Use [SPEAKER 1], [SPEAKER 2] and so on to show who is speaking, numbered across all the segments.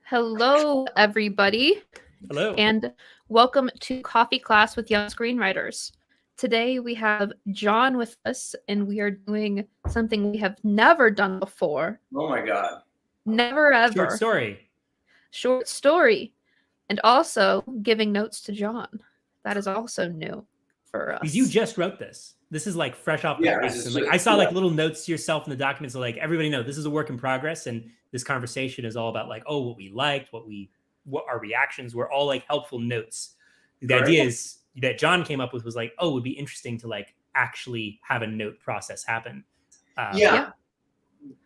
[SPEAKER 1] Hello, everybody,
[SPEAKER 2] Hello.
[SPEAKER 1] and welcome to Coffee Class with Young Screenwriters. Today we have John with us, and we are doing something we have never done before.
[SPEAKER 3] Oh my God.
[SPEAKER 1] Never ever.
[SPEAKER 2] Short story.
[SPEAKER 1] Short story. And also giving notes to John. That is also new for us.
[SPEAKER 2] Because you just wrote this. This is like fresh off the press. And like I saw like little notes to yourself in the documents. So like everybody know this is a work in progress, and this conversation is all about like, oh, what we liked, what our reactions were, all like helpful notes. The idea is that John came up with was like, oh, it would be interesting to like actually have a note process happen.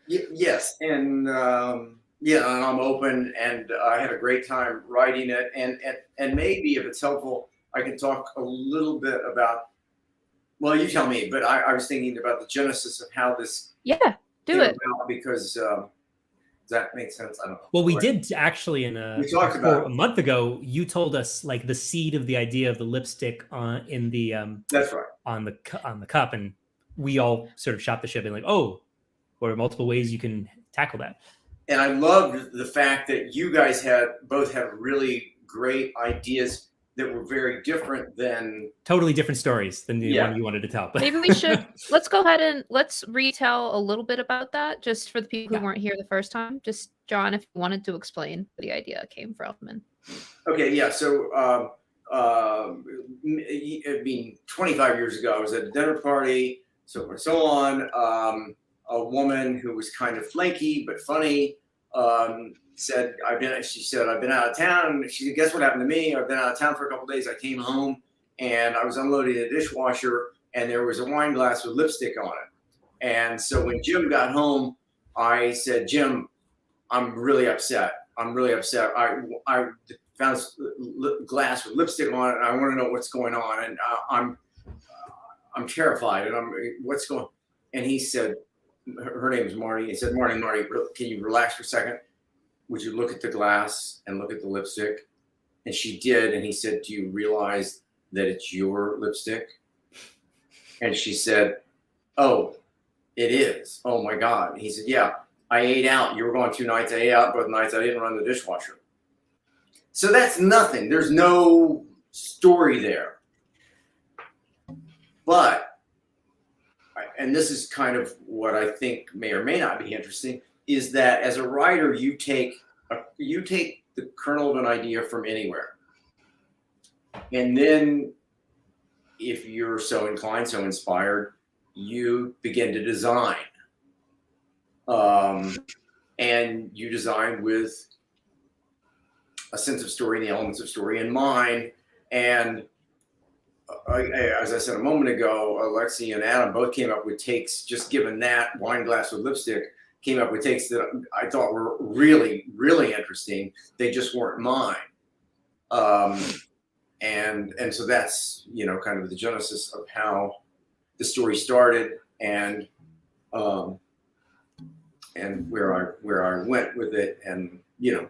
[SPEAKER 3] Yes, and and I'm open, and I had a great time writing it, and maybe if it's helpful, I can talk a little bit about. Well, you tell me, but I was thinking about the genesis of how this.
[SPEAKER 1] Yeah, do it.
[SPEAKER 3] Because does that make sense? I don't know.
[SPEAKER 2] Well, we did actually
[SPEAKER 3] we talked about
[SPEAKER 2] a month ago. You told us like the seed of the idea of the lipstick in the
[SPEAKER 3] that's right
[SPEAKER 2] on the cup, and we all sort of shot the ship and like, oh, what are multiple ways you can tackle that?
[SPEAKER 3] And I loved the fact that you guys both had really great ideas that were very different than
[SPEAKER 2] totally different stories than the one you wanted to tell.
[SPEAKER 1] Maybe we should let's go ahead and let's retell a little bit about that, just for the people who weren't here the first time. Just John, if you wanted to explain where the idea came from.
[SPEAKER 3] Okay, yeah. So I mean, 25 years ago, I was at a dinner party, so forth, so on. A woman who was kind of flaky but funny said, She said, I've been out of town. She said, guess what happened to me? I've been out of town for a couple of days. I came home and I was unloading the dishwasher, and there was a wine glass with lipstick on it. And so when Jim got home, I said, Jim, I'm really upset. I found this glass with lipstick on it, and I want to know what's going on. And I'm terrified, and what's going on? And he said, her name is Marty. He said, Marty, can you relax for a second? Would you look at the glass and look at the lipstick? And she did. And he said, do you realize that it's your lipstick? And she said, oh, it is. Oh my God. And he said, yeah, I ate out. You were gone 2 nights. I ate out both nights. I didn't run the dishwasher. So that's nothing. There's no story there. But and this is kind of what I think may or may not be interesting, is that as a writer, you take the kernel of an idea from anywhere. And then if you're so inclined, so inspired, you begin to design. And you design with a sense of story and the elements of story in mind. And as I said a moment ago, Alexie and Adam both came up with takes, just given that wine glass with lipstick, came up with takes that I thought were really, really interesting. They just weren't mine. And so that's, kind of the genesis of how the story started, and where I went with it, and the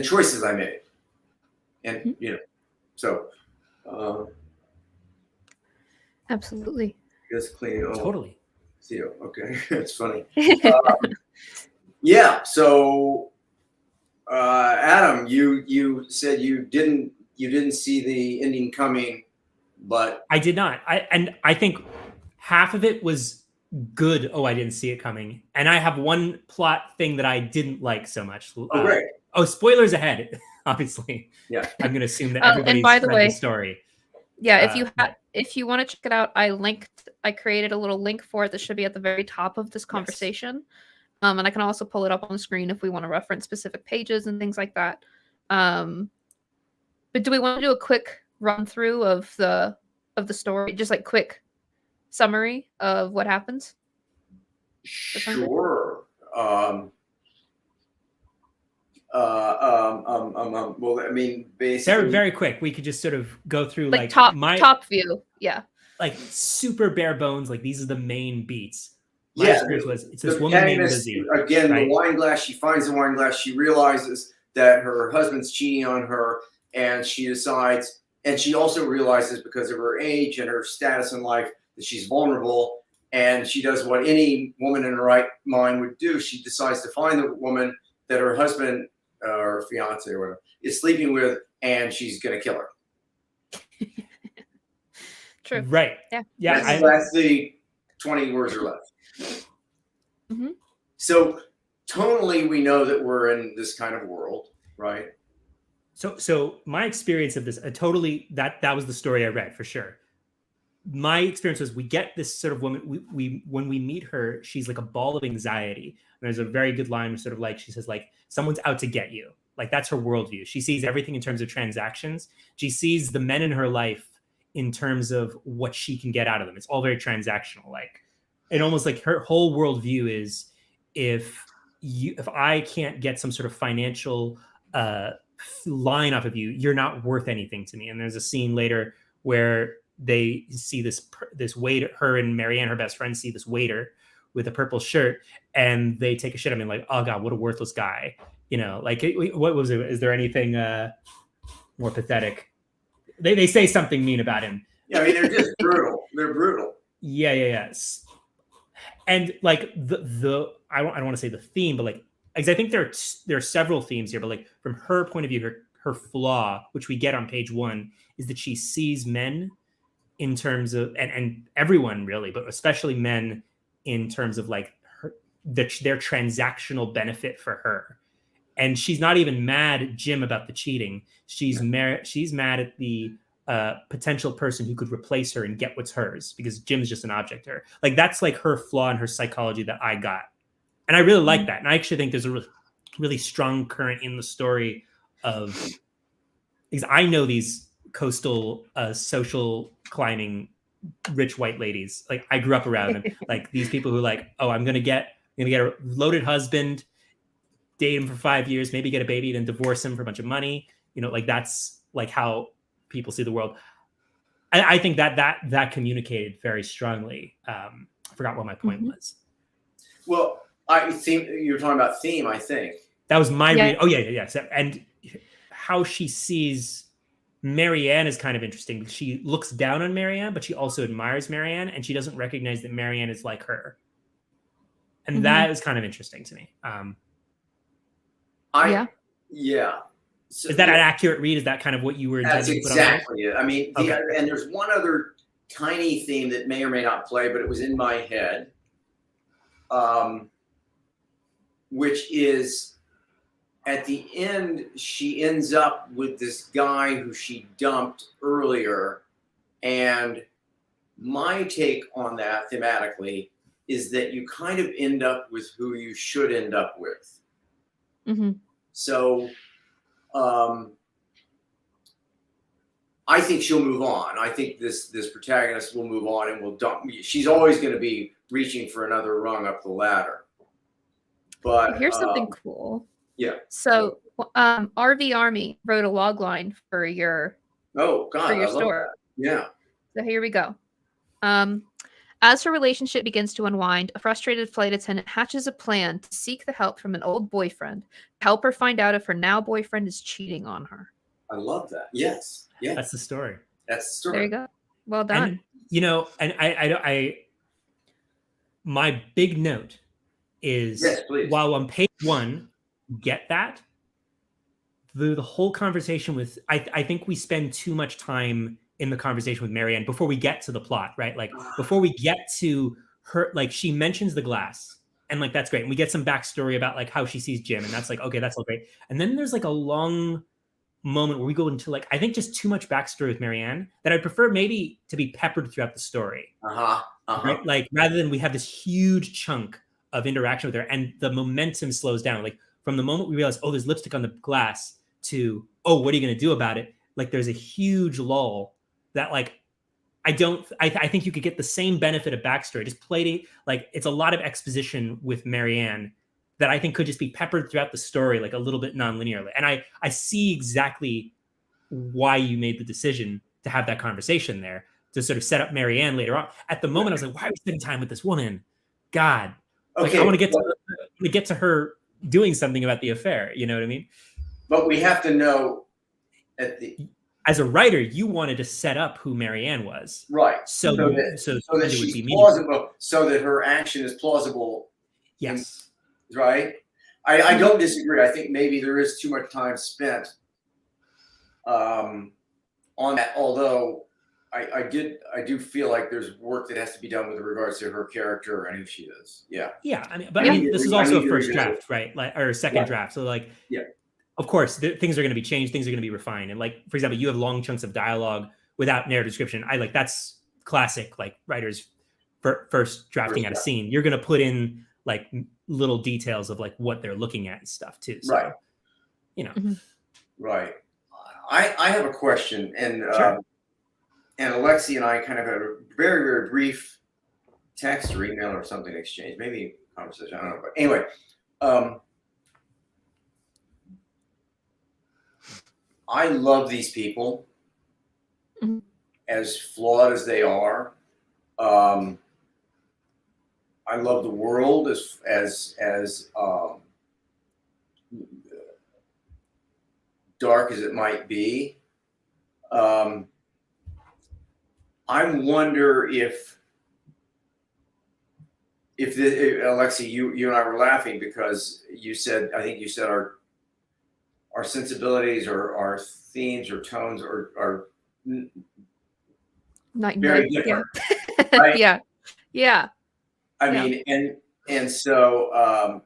[SPEAKER 3] choices I made. And, so,
[SPEAKER 1] absolutely.
[SPEAKER 3] Just clean.
[SPEAKER 2] Totally.
[SPEAKER 3] See, okay, it's funny. So, Adam, you said you didn't see the ending coming, but
[SPEAKER 2] I did not. I think half of it was good. Oh, I didn't see it coming, and I have one plot thing that I didn't like so much.
[SPEAKER 3] Oh, great.
[SPEAKER 2] Spoilers ahead. Obviously,
[SPEAKER 3] yeah.
[SPEAKER 2] I'm going to assume that everybody's read the story.
[SPEAKER 1] Yeah, if you want to check it out, I created a little link for it that should be at the very top of this conversation. Yes. And I can also pull it up on the screen if we want to reference specific pages and things like that. But do we want to do a quick run through of the story, just like quick summary of what happens?
[SPEAKER 3] Sure. Well, I mean, basically,
[SPEAKER 2] very quick. We could just sort of go through like
[SPEAKER 1] top view, yeah,
[SPEAKER 2] like super bare bones. Like these are the main beats.
[SPEAKER 3] My
[SPEAKER 2] experience was it's this woman named Lizzie.
[SPEAKER 3] Again, right? The wine glass. She finds the wine glass. She realizes that her husband's cheating on her, and she decides. And she also realizes, because of her age and her status in life, that she's vulnerable. and she does what any woman in her right mind would do. She decides to find the woman that her husband or fiance or whatever is sleeping with, and she's going to kill her.
[SPEAKER 1] True.
[SPEAKER 2] Right.
[SPEAKER 1] Yeah.
[SPEAKER 3] That's the 20 words or less.
[SPEAKER 1] Mm-hmm.
[SPEAKER 3] So tonally, we know that we're in this kind of world, right?
[SPEAKER 2] So my experience of this, totally, that was the story I read for sure. My experience was we get this sort of woman, we when we meet her, she's like a ball of anxiety. And there's a very good line sort of like, she says like, someone's out to get you. Like that's her worldview. She sees everything in terms of transactions. She sees the men in her life in terms of what she can get out of them. It's all very transactional. Like, and almost like her whole worldview is if I can't get some sort of financial line off of you, you're not worth anything to me. And there's a scene later where they see this waiter, her and Marianne, her best friend, see this waiter with a purple shirt, and they take a shit. I mean, like, oh God, what a worthless guy. You know, like, what was it? Is there anything more pathetic? They say something mean about him.
[SPEAKER 3] Yeah, I mean, they're just brutal. They're brutal.
[SPEAKER 2] Yeah. And like I don't want to say the theme, but like, because I think there are several themes here, but like from her point of view, her flaw, which we get on page 1, is that she sees men in terms of, and everyone really, but especially men in terms of like their transactional benefit for her. And she's not even mad at Jim about the cheating. She's mad at the potential person who could replace her and get what's hers, because Jim's just an object to her. Like that's like her flaw in her psychology that I got. And I really like that. And I actually think there's a really strong current in the story of, because I know these coastal social climbing rich white ladies. Like I grew up around them. Like these people who like, oh, I'm gonna get a loaded husband, date him for 5 years, maybe get a baby, then divorce him for a bunch of money. You know, like that's like how people see the world. I think that communicated very strongly. I forgot what my point was.
[SPEAKER 3] Well, I think you're talking about theme, I think.
[SPEAKER 2] That was my read. Oh, yeah. So, and how she sees Marianne is kind of interesting. She looks down on Marianne, but she also admires Marianne, and she doesn't recognize that Marianne is like her. And that is kind of interesting to me.
[SPEAKER 3] Yeah. So,
[SPEAKER 2] is that an accurate read? Is that kind of what you were intending
[SPEAKER 3] to put on? That's exactly it. I mean, and there's one other tiny theme that may or may not play, but it was in my head. Which is at the end, she ends up with this guy who she dumped earlier. And my take on that thematically is that you kind of end up with who you should end up with.
[SPEAKER 1] Mm-hmm.
[SPEAKER 3] So I think she'll move on. I think this protagonist will move on and will dump. She's always going to be reaching for another rung up the ladder. But
[SPEAKER 1] here's something cool.
[SPEAKER 3] Yeah.
[SPEAKER 1] So RV Army wrote a log line for your
[SPEAKER 3] story.
[SPEAKER 1] That.
[SPEAKER 3] Yeah.
[SPEAKER 1] So here we go. As her relationship begins to unwind, a frustrated flight attendant hatches a plan to seek the help from an old boyfriend to help her find out if her now boyfriend is cheating on her.
[SPEAKER 3] I love that. Yes. Yeah.
[SPEAKER 2] That's the story.
[SPEAKER 1] There you go. Well done.
[SPEAKER 2] And, and I my big note is, while on page 1, get that, the whole conversation with, I think we spend too much time in the conversation with Marianne before we get to the plot, right? Like before we get to her, like she mentions the glass and like, that's great. And we get some backstory about like how she sees Jim, and that's like, okay, that's all great. And then there's like a long moment where we go into like, I think just too much backstory with Marianne that I'd prefer maybe to be peppered throughout the story. Right? Like rather than we have this huge chunk of interaction with her and the momentum slows down. Like from the moment we realize, oh, there's lipstick on the glass to, oh, what are you going to do about it? Like there's a huge lull that like, I think you could get the same benefit of backstory. Just like it's a lot of exposition with Marianne that I think could just be peppered throughout the story, like a little bit non-linearly. And I see exactly why you made the decision to have that conversation there to sort of set up Marianne later on. At the moment, I was like, why are we spending time with this woman? God. Like, I want to get to her doing something about the affair. You know what I mean?
[SPEAKER 3] But we have to know
[SPEAKER 2] as a writer, you wanted to set up who Marianne was,
[SPEAKER 3] right?
[SPEAKER 2] So
[SPEAKER 3] that she's plausible, so that her action is plausible.
[SPEAKER 2] Yes,
[SPEAKER 3] right. I don't disagree. I think maybe there is too much time spent on that. Although I do feel like there's work that has to be done with regards to her character and who she is. Yeah.
[SPEAKER 2] Yeah. I mean, this is also a first draft, right? Like, or a second draft. So like,
[SPEAKER 3] yeah.
[SPEAKER 2] Of course, things are going to be changed. Things are going to be refined. And like, for example, you have long chunks of dialogue without narrative description. That's classic, like writers first drafting out a scene. You're going to put in like little details of like what they're looking at and stuff too. So,
[SPEAKER 3] right.
[SPEAKER 2] You know.
[SPEAKER 3] Right. I have a question, and
[SPEAKER 2] sure.
[SPEAKER 3] And Alexie and I kind of had a very, very brief text or email or something exchange, maybe conversation. I don't know. But anyway, I love these people, as flawed as they are. I love the world as dark as it might be. I wonder if Alexie, you and I were laughing because you said, I think you said our sensibilities or our themes or tones are
[SPEAKER 1] not
[SPEAKER 3] very different.
[SPEAKER 1] Yeah.
[SPEAKER 3] Right?
[SPEAKER 1] Yeah.
[SPEAKER 3] I mean, and so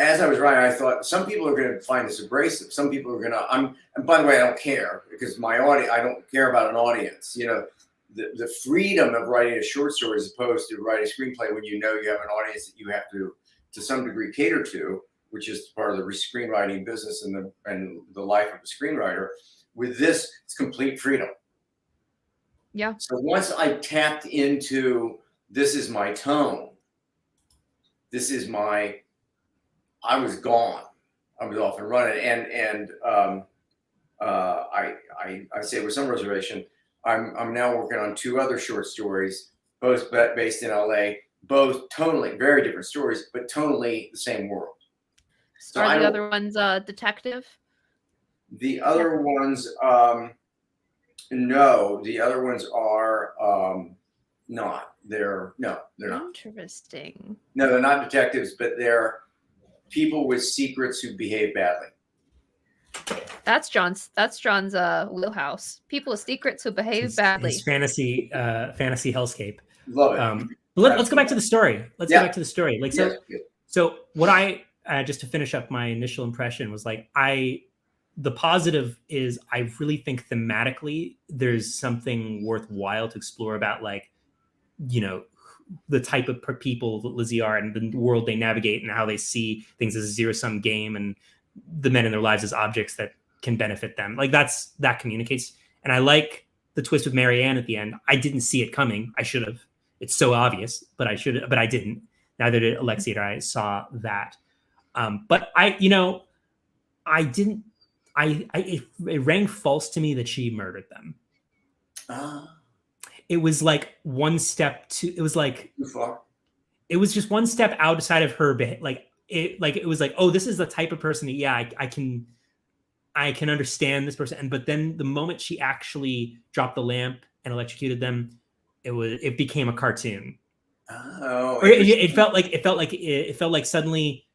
[SPEAKER 3] as I was writing, I thought some people are going to find this abrasive. Some people are going to. And by the way, I don't care because I don't care about an audience. The freedom of writing a short story as opposed to writing a screenplay when you have an audience that you have to some degree cater to, which is part of the screenwriting business and the life of a screenwriter. With this, it's complete freedom.
[SPEAKER 1] Yeah.
[SPEAKER 3] So once I tapped into, this is my tone. I was gone. I was off and running, and I say with some reservation, I'm now working on 2 other short stories, both based in LA, both tonally very different stories, but tonally the same world.
[SPEAKER 1] So are the other ones detective?
[SPEAKER 3] The other ones, no. The other ones are not. They're not.
[SPEAKER 1] Interesting.
[SPEAKER 3] No, they're not detectives, but they're people with secrets who behave badly.
[SPEAKER 1] That's John's wheelhouse. People with secrets who behave badly.
[SPEAKER 2] His fantasy hellscape.
[SPEAKER 3] Love it.
[SPEAKER 2] But let's go back to the story. Let's go back to the story. Like so what I just to finish up my initial impression was like the positive is I really think thematically there's something worthwhile to explore about, like, the type of people that Lizzie are and the world they navigate and how they see things as a zero-sum game and the men in their lives as objects that can benefit them. Like that communicates. And I like the twist with Marianne at the end. I didn't see it coming. I should have. It's so obvious, but I didn't. Neither did Alexie or I saw that. But it rang false to me that she murdered them. It was like one step too. It was like
[SPEAKER 3] too far.
[SPEAKER 2] It was just one step outside of her. It was like, oh, this is the type of person that I can understand this person. But then the moment she actually dropped the lamp and electrocuted them, it became a cartoon.
[SPEAKER 3] Oh,
[SPEAKER 2] it felt like suddenly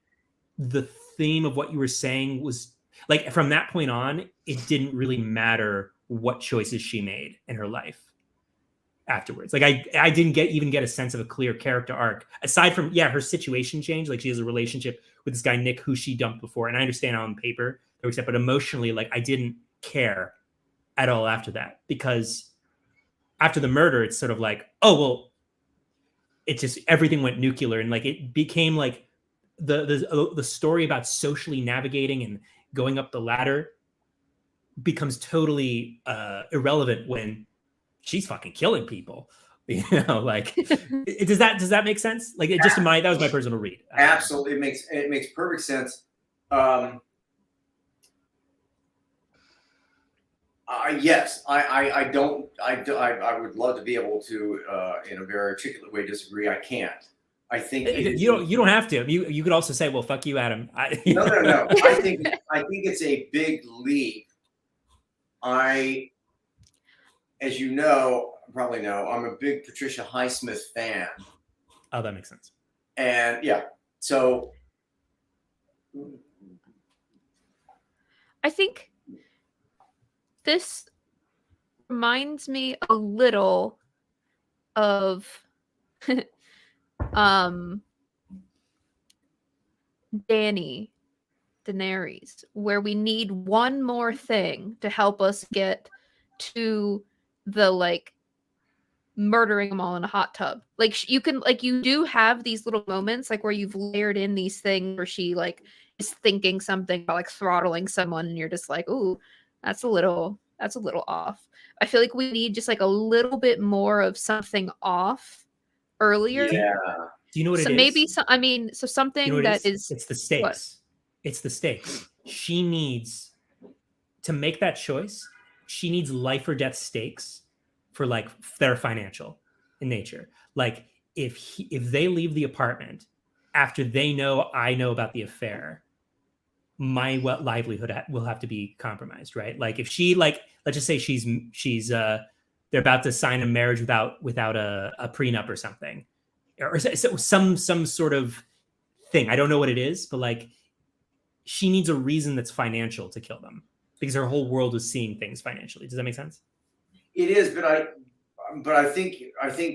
[SPEAKER 2] the theme of what you were saying was like, from that point on, it didn't really matter what choices she made in her life afterwards. Like I didn't even get a sense of a clear character arc aside from her situation changed. Like she has a relationship with this guy Nick who she dumped before, and I understand on paper, but emotionally, like I didn't care at all after that, because after the murder, it's sort of like, oh well, it just everything went nuclear, and like it became like the story about socially navigating and going up the ladder becomes totally irrelevant when she's fucking killing people. Like does that make sense? Like it just that was my personal read.
[SPEAKER 3] Absolutely, it makes perfect sense. Yes, I would love to be able to in a very articulate way disagree. I can't. I think
[SPEAKER 2] you don't have to. You could also say, well, fuck you, Adam.
[SPEAKER 3] No. I think it's a big leap as you know, probably know, I'm a big Patricia Highsmith fan.
[SPEAKER 2] Oh, that makes sense.
[SPEAKER 3] And yeah, so
[SPEAKER 1] I think this reminds me a little of Daenerys, where we need one more thing to help us get to the like murdering them all in a hot tub. Like you can, like, you do have these little moments like where you've layered in these things where she like is thinking something about like throttling someone and you're just like, ooh, that's a little off. I feel like we need just like a little bit more of something off earlier.
[SPEAKER 3] yeah.
[SPEAKER 2] Do you know what
[SPEAKER 1] So
[SPEAKER 2] it is?
[SPEAKER 1] maybe so something
[SPEAKER 2] You know what
[SPEAKER 1] that
[SPEAKER 2] it is? It's the stakes.
[SPEAKER 1] What?
[SPEAKER 2] It's the stakes. She needs to make that choice. She needs life or death stakes for like their financial in nature. Like if they leave the apartment after they know I know about the affair, my livelihood will have to be compromised, right? Like if she, like, let's just say she's they're about to sign a marriage without a prenup or something, or some sort of thing. I don't know what it is, but like she needs a reason that's financial to kill them because her whole world is seeing things financially. Does that make sense?
[SPEAKER 3] It is, but I think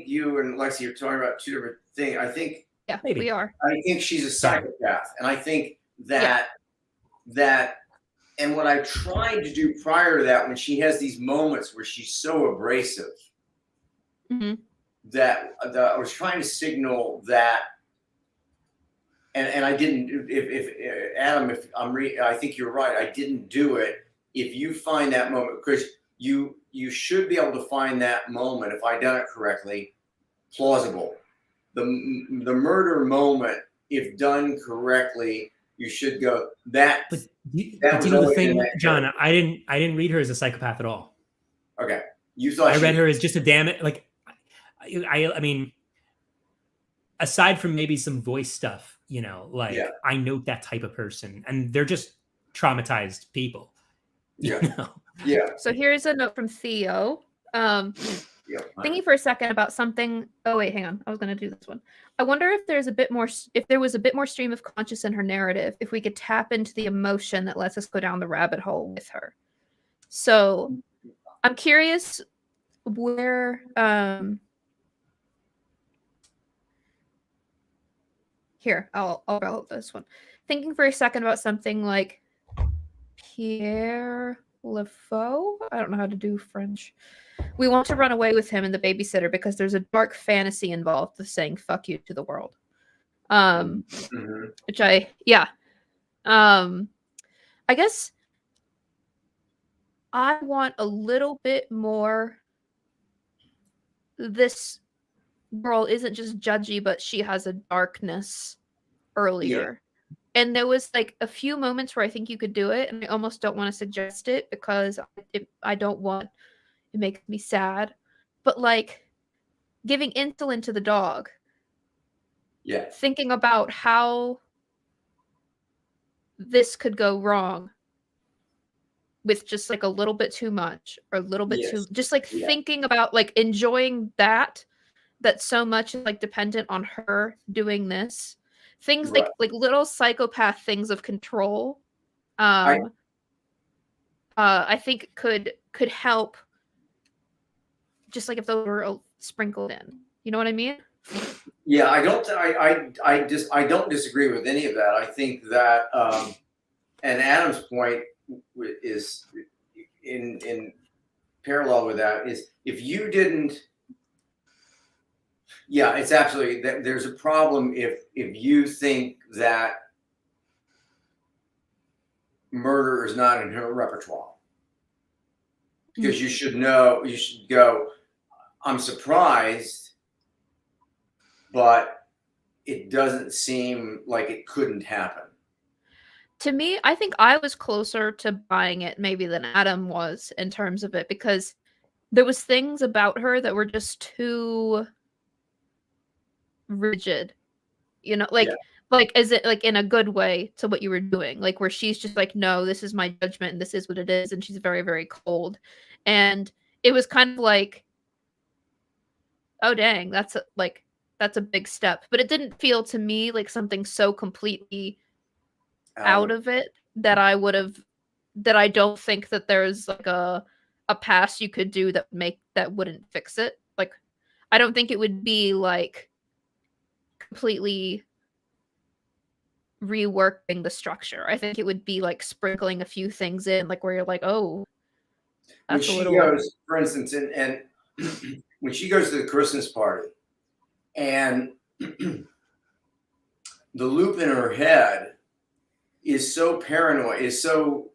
[SPEAKER 3] you and Alexie are talking about two different things. I think
[SPEAKER 2] maybe
[SPEAKER 1] we are.
[SPEAKER 3] I think she's a psychopath, and I think that and what I tried to do prior to that, when she has these moments where she's so abrasive, that I was trying to signal that, and I didn't. If Adam, I think you're right. I didn't do it. If you find that moment, because you should be able to find that moment, if I done it correctly, plausible. The murder moment, if done correctly, you should go that.
[SPEAKER 2] But do you know the thing, John? I didn't read her as a psychopath at all.
[SPEAKER 3] Okay, you thought
[SPEAKER 2] I read her as just a damn it. Like, I mean, aside from maybe some voice stuff, you know, like I know that type of person, and they're just traumatized people. You know?
[SPEAKER 3] Yeah.
[SPEAKER 1] So here's a note from Theo. Thinking for a second about something. Oh wait, hang on. I was going to do this one. I wonder if there was a bit more stream of conscious in her narrative, if we could tap into the emotion that lets us go down the rabbit hole with her. So I'm curious where here, I'll roll this one. Thinking for a second about something like Pierre Lefaux. I don't know how to do French. We want to run away with him and the babysitter because there's a dark fantasy involved with saying fuck you to the world. Which I guess I want a little bit more. This girl isn't just judgy, but she has a darkness earlier. And there was like a few moments where I think you could do it, and I almost don't want to suggest it because I don't want it makes me sad. But like giving insulin to the dog.
[SPEAKER 3] Yeah.
[SPEAKER 1] Thinking about how this could go wrong with just like a little bit too much or a little bit too, just like thinking about like enjoying that so much is like dependent on her doing this. Things like little psychopath things of control. I think could help, just like if those were sprinkled in. You know what I mean?
[SPEAKER 3] Yeah, I don't disagree with any of that. I think that, and Adam's point is in parallel with that is if you didn't. Yeah, it's absolutely that. There's a problem if you think that murder is not in her repertoire, because you should know. You should go. I'm surprised, but it doesn't seem like it couldn't happen.
[SPEAKER 1] To me, I think I was closer to buying it maybe than Adam was in terms of it, because there was things about her that were just too rigid. You know, like like, is it like in a good way to what you were doing? Like where she's just like, no, this is my judgment and this is what it is, and she's very, very cold. And it was kind of like, oh dang, that's a big step. But it didn't feel to me like something so completely out of it that I don't think that there's like a pass you could do that wouldn't fix it. Like I don't think it would be like completely reworking the structure. I think it would be like sprinkling a few things in, like where you're like, oh,
[SPEAKER 3] when she goes, for instance, and when she goes to the Christmas party, and the loop in her head is so paranoid, is so,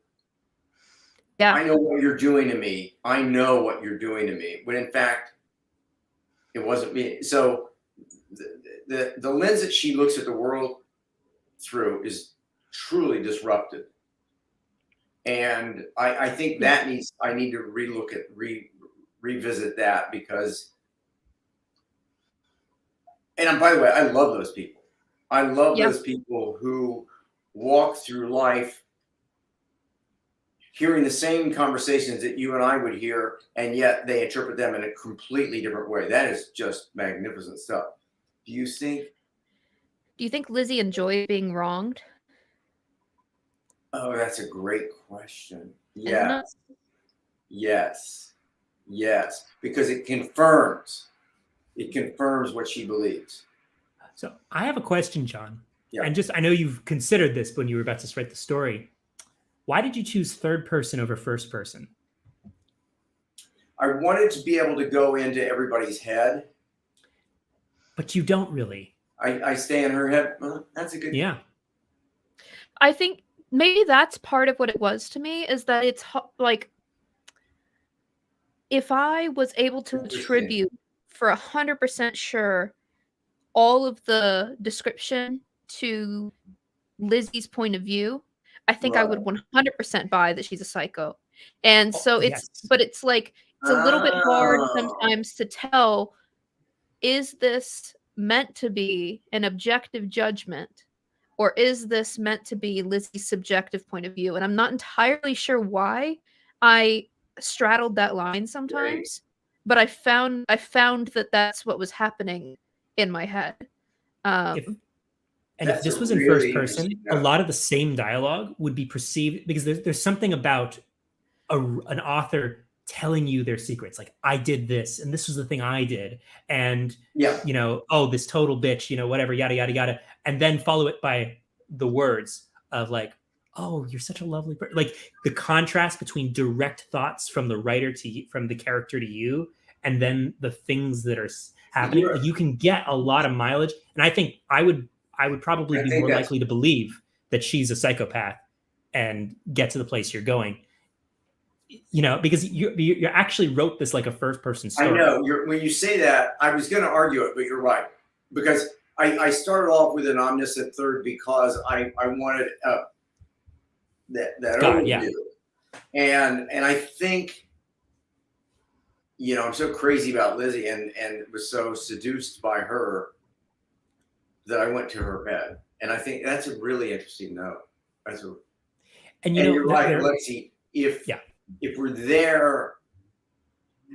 [SPEAKER 1] yeah,
[SPEAKER 3] I know what you're doing to me. I know what you're doing to me. When in fact, it wasn't me. So the lens that she looks at the world through is truly disrupted. And I think that I need to revisit that, because, and by the way, I love those people. I love those people who walk through life hearing the same conversations that you and I would hear, and yet they interpret them in a completely different way. That is just magnificent stuff. Do you think
[SPEAKER 1] Lizzie enjoyed being wronged?
[SPEAKER 3] Oh, that's a great question. Yes. Yes. Yes. Because it confirms what she believes.
[SPEAKER 2] So I have a question, John.
[SPEAKER 3] Yeah.
[SPEAKER 2] And I know you've considered this when you were about to write the story. Why did you choose third person over first person?
[SPEAKER 3] I wanted to be able to go into everybody's head.
[SPEAKER 2] But you don't really.
[SPEAKER 3] I stay in her head. Well, that's a good.
[SPEAKER 2] Yeah.
[SPEAKER 1] I think maybe that's part of what it was to me, is that it's like, if I was able to attribute for 100% sure all of the description to Lizzie's point of view, I think I would 100% buy that she's a psycho. And so but it's like, it's a little bit hard sometimes to tell, is this meant to be an objective judgment, or is this meant to be Lizzie's subjective point of view? And I'm not entirely sure why I straddled that line sometimes, but I found that that's what was happening in my head.
[SPEAKER 2] If this was in first person, a lot of the same dialogue would be perceived, because there's something about an author telling you their secrets. Like, I did this, and this was the thing I did. And, you know, oh, this total bitch, you know, whatever, yada, yada, yada. And then follow it by the words of like, oh, you're such a lovely person. Like the contrast between direct thoughts from the writer from the character to you, and then the things that are happening. Like, you can get a lot of mileage. And I think I would probably be more likely to believe that she's a psychopath and get to the place you're going. You know, because you actually wrote this like a first person story.
[SPEAKER 3] I know. When you say that, I was going to argue it, but you're right. Because I started off with an omniscient third because I wanted that overview. And I think, you know, I'm so crazy about Lizzie and was so seduced by her that I went to her bed. And I think that's a really interesting note. And you're right, Alexie, if we're there,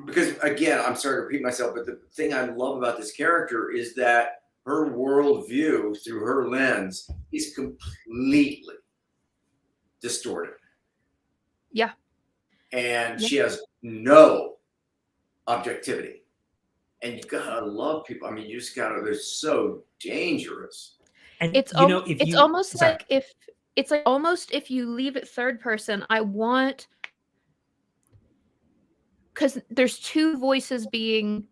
[SPEAKER 3] because again, I'm sorry to repeat myself, but the thing I love about this character is that her worldview through her lens is completely distorted.
[SPEAKER 1] Yeah.
[SPEAKER 3] And she has no objectivity. And you gotta love people. I mean, you just gotta, they're so dangerous.
[SPEAKER 2] And
[SPEAKER 1] it's almost like if you leave it third person, because there's two voices being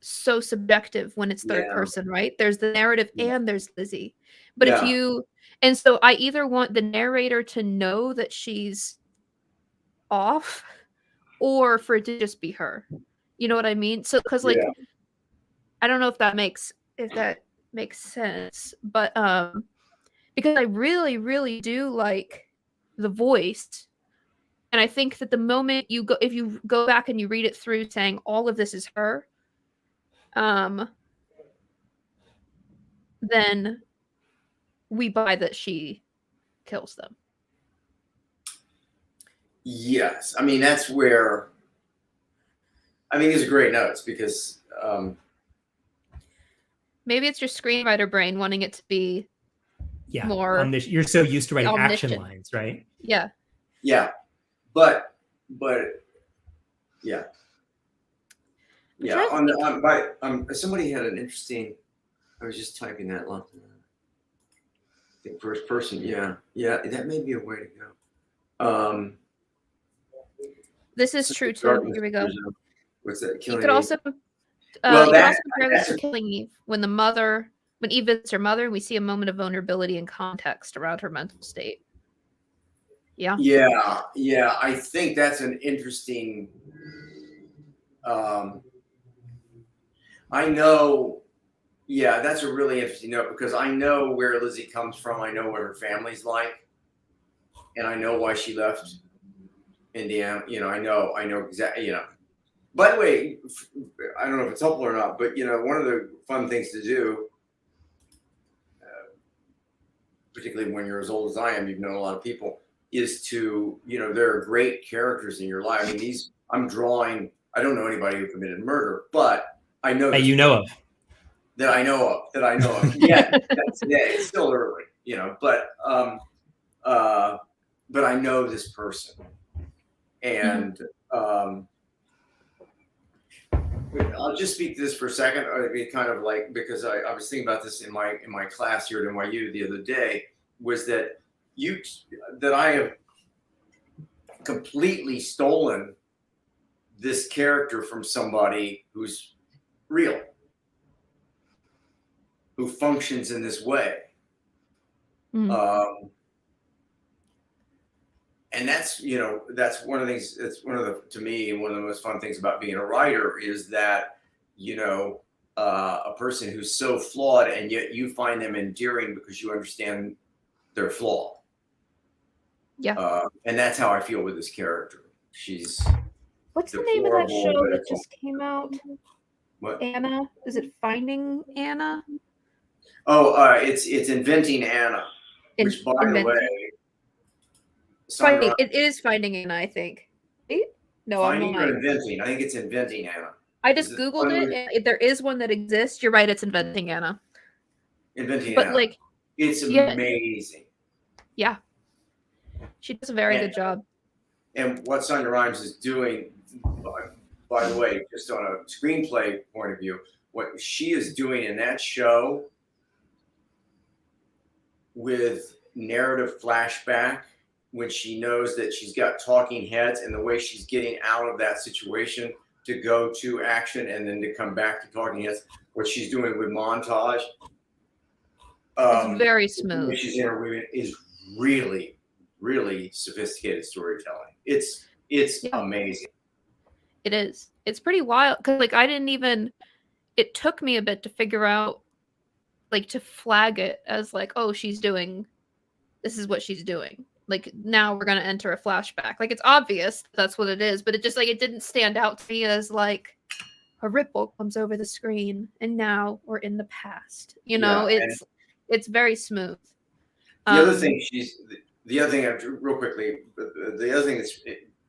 [SPEAKER 1] so subjective when it's third person, right? There's the narrative and there's Lizzie. But and so I either want the narrator to know that she's off, or for it to just be her. You know what I mean? So, because like, I don't know if that makes sense, but because I really, really do like the voice. And I think that the moment if you go back and you read it through saying all of this is her, then we buy that she kills them.
[SPEAKER 3] Yes. I mean, that's where, I mean, these are great notes because
[SPEAKER 1] maybe it's your screenwriter brain wanting it to be more.
[SPEAKER 2] You're so used to writing
[SPEAKER 1] omniscient.
[SPEAKER 2] action lines, right?
[SPEAKER 1] Yeah.
[SPEAKER 3] Yeah. But yeah. Yeah. Somebody had an interesting, I was just typing that line. I think first person. Yeah. Yeah. That may be a way to go.
[SPEAKER 1] This is true too. Here we go.
[SPEAKER 3] What's that?
[SPEAKER 1] You could also,
[SPEAKER 3] that's
[SPEAKER 1] compare this to Killing Eve when Eve visits her mother, and we see a moment of vulnerability and context around her mental state. Yeah.
[SPEAKER 3] Yeah. Yeah. I think that's an interesting. I know. Yeah, that's a really interesting note because I know where Lizzie comes from. I know what her family's like, and I know why she left Indiana. You know, I know exactly. You know, by the way, I don't know if it's helpful or not, but you know, one of the fun things to do, particularly when you're as old as I am, you've known a lot of people, is to, you know, there are great characters in your life. I mean, I'm drawing. I don't know anybody who committed murder, but I know
[SPEAKER 2] that you know of.
[SPEAKER 3] That I know of. Yeah, today it's still early, you know, but I know this person, and I'll just speak to this for a second. It'd be kind of like, because I was thinking about this in my class here at NYU the other day, was that I have completely stolen this character from somebody who's real, who functions in this way. And that's, you know, that's one of the things, it's one of the, to me, one of the most fun things about being a writer is that, you know, a person who's so flawed and yet you find them endearing because you understand their flaw.
[SPEAKER 1] Yeah.
[SPEAKER 3] And that's how I feel with this character. She's
[SPEAKER 1] What's the name of that show that just came out?
[SPEAKER 3] What?
[SPEAKER 1] Anna? Is it Finding Anna?
[SPEAKER 3] Oh, it's Inventing Anna. Which, by the way,
[SPEAKER 1] it is Finding Anna, I think. No,
[SPEAKER 3] Finding
[SPEAKER 1] I'm not.
[SPEAKER 3] or Inventing? I think it's Inventing Anna.
[SPEAKER 1] I just Googled it. And there is one that exists. You're right. It's Inventing Anna.
[SPEAKER 3] Inventing Anna. But like, it's amazing.
[SPEAKER 1] Yeah. She does a very good job.
[SPEAKER 3] And what Sonia Rhimes is doing, by the way, just on a screenplay point of view, what she is doing in that show with narrative flashback, when she knows that she's got talking heads, and the way she's getting out of that situation to go to action and then to come back to talking heads, what she's doing with montage.
[SPEAKER 1] It's very smooth.
[SPEAKER 3] She's interweaving is really, really sophisticated storytelling. It's amazing.
[SPEAKER 1] It is. It's pretty wild because like it took me a bit to figure out, like, to flag it as like, oh, this is what she's doing. Like, now we're gonna enter a flashback. Like, it's obvious that's what it is, but it just like, it didn't stand out to me as like a ripple comes over the screen and now we're in the past. You know, it's very smooth.
[SPEAKER 3] The other thing real quickly, the other thing that's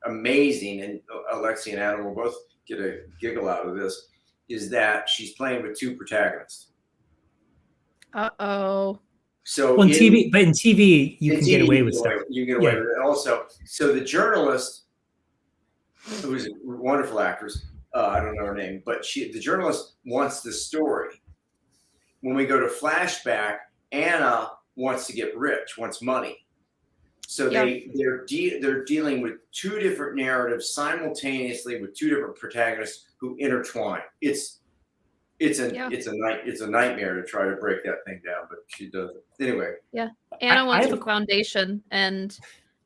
[SPEAKER 3] amazing, and Alexie and Adam will both get a giggle out of this, is that she's playing with two protagonists. So
[SPEAKER 2] in TV, you can get away with stuff.
[SPEAKER 3] You can get away with it. Also, so the journalist, who's a wonderful actress, I don't know her name, but the journalist wants the story. When we go to flashback, Anna wants to get rich, wants money. So they're dealing with two different narratives simultaneously with two different protagonists who intertwine. It's a nightmare to try to break that thing down, but she does it anyway.
[SPEAKER 1] Yeah, Anna wants a foundation, and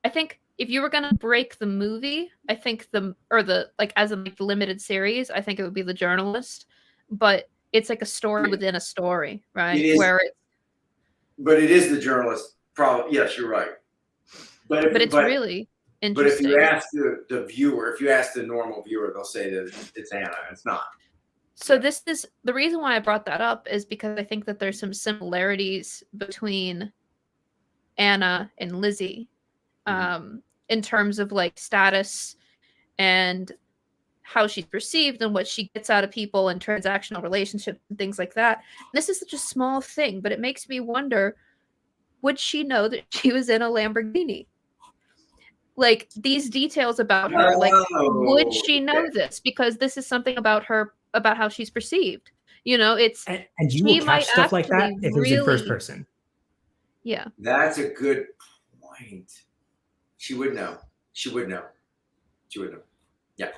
[SPEAKER 1] I think if you were gonna break the movie, I think as a limited series, I think it would be The Journalist, but it's like a story within a story, right?
[SPEAKER 3] But it is The Journalist. Probably, yes, you're right. But
[SPEAKER 1] it's really interesting.
[SPEAKER 3] But if you ask the viewer, if you ask the normal viewer, they'll say that it's Anna. It's not.
[SPEAKER 1] So this is the reason why I brought that up, is because I think that there's some similarities between Anna and Lizzie, in terms of like status and how she's perceived and what she gets out of people and transactional relationships and things like that. This is such a small thing, but it makes me wonder, would she know that she was in a Lamborghini? Like these details about her, like would she know this? Because this is something about her, about how she's perceived. You know, it's
[SPEAKER 2] and you will catch stuff like that if it was in first person.
[SPEAKER 1] Yeah.
[SPEAKER 3] That's a good point. She would know. She would know. She would know. Yeah.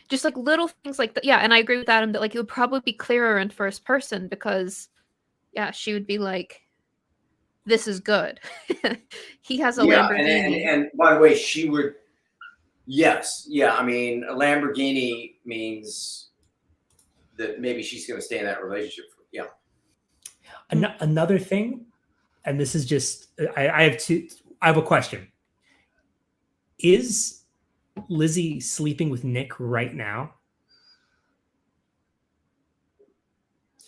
[SPEAKER 1] Just like little things like that. Yeah, and I agree with Adam that like it would probably be clearer in first person because yeah, she would be like, this is good. He has a Lamborghini.
[SPEAKER 3] And by the way, she would, yes. Yeah, I mean, a Lamborghini means that maybe she's going to stay in that relationship. Yeah.
[SPEAKER 2] Another thing, and this is just, I have a question. Is Lizzie sleeping with Nick right now?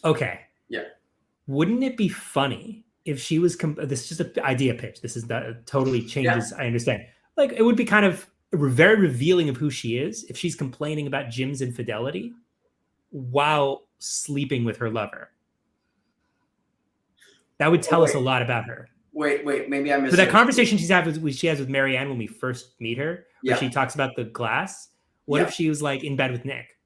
[SPEAKER 2] Okay.
[SPEAKER 3] Yeah.
[SPEAKER 2] Wouldn't it be funny if she was, this is just an idea pitch. This is totally changes. Yeah. I understand. Like it would be kind of very revealing of who she is if she's complaining about Jim's infidelity while sleeping with her lover. That would tell us a lot about her.
[SPEAKER 3] Wait, maybe I missed.
[SPEAKER 2] So that conversation she has with Marianne when we first meet her, where she talks about the glass. What if she was like in bed with Nick?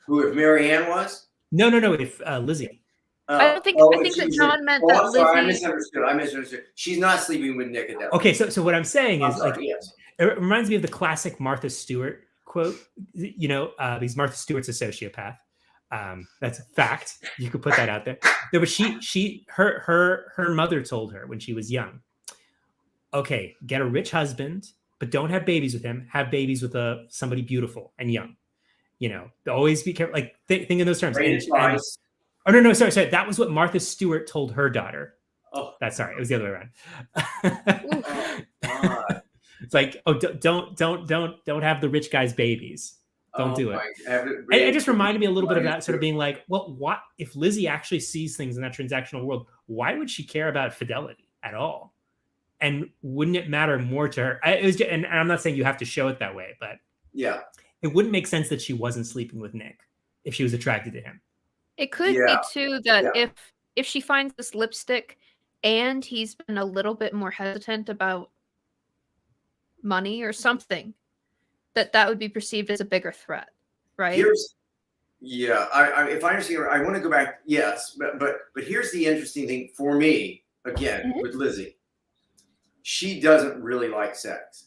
[SPEAKER 3] Who, if Marianne was?
[SPEAKER 2] No. If Lizzie.
[SPEAKER 1] I think that John meant that Lizzie.
[SPEAKER 3] Sorry, I misunderstood. She's not sleeping with Nick at that point.
[SPEAKER 2] Okay, so what I'm saying is it reminds me of the classic Martha Stewart quote. You know, because Martha Stewart's a sociopath. That's a fact. You could put that out there. No, but her mother told her when she was young, okay, get a rich husband, but don't have babies with him. Have babies with somebody beautiful and young. You know, always be careful. Like think in those terms. No, sorry. That was what Martha Stewart told her daughter.
[SPEAKER 3] Oh,
[SPEAKER 2] sorry. It was the other way around. God. It's like, oh, don't have the rich guy's babies. Don't do it. It just reminded me a little bit of that, sort of being like, well, what if Lizzie actually sees things in that transactional world? Why would she care about fidelity at all? And wouldn't it matter more to her? And I'm not saying you have to show it that way, but
[SPEAKER 3] yeah,
[SPEAKER 2] it wouldn't make sense that she wasn't sleeping with Nick if she was attracted to him.
[SPEAKER 1] It could be too that if she finds this lipstick and he's been a little bit more hesitant about money or something, that would be perceived as a bigger threat, right?
[SPEAKER 3] If I understand, I want to go back. Yes, but here's the interesting thing for me again with Lizzie. She doesn't really like sex.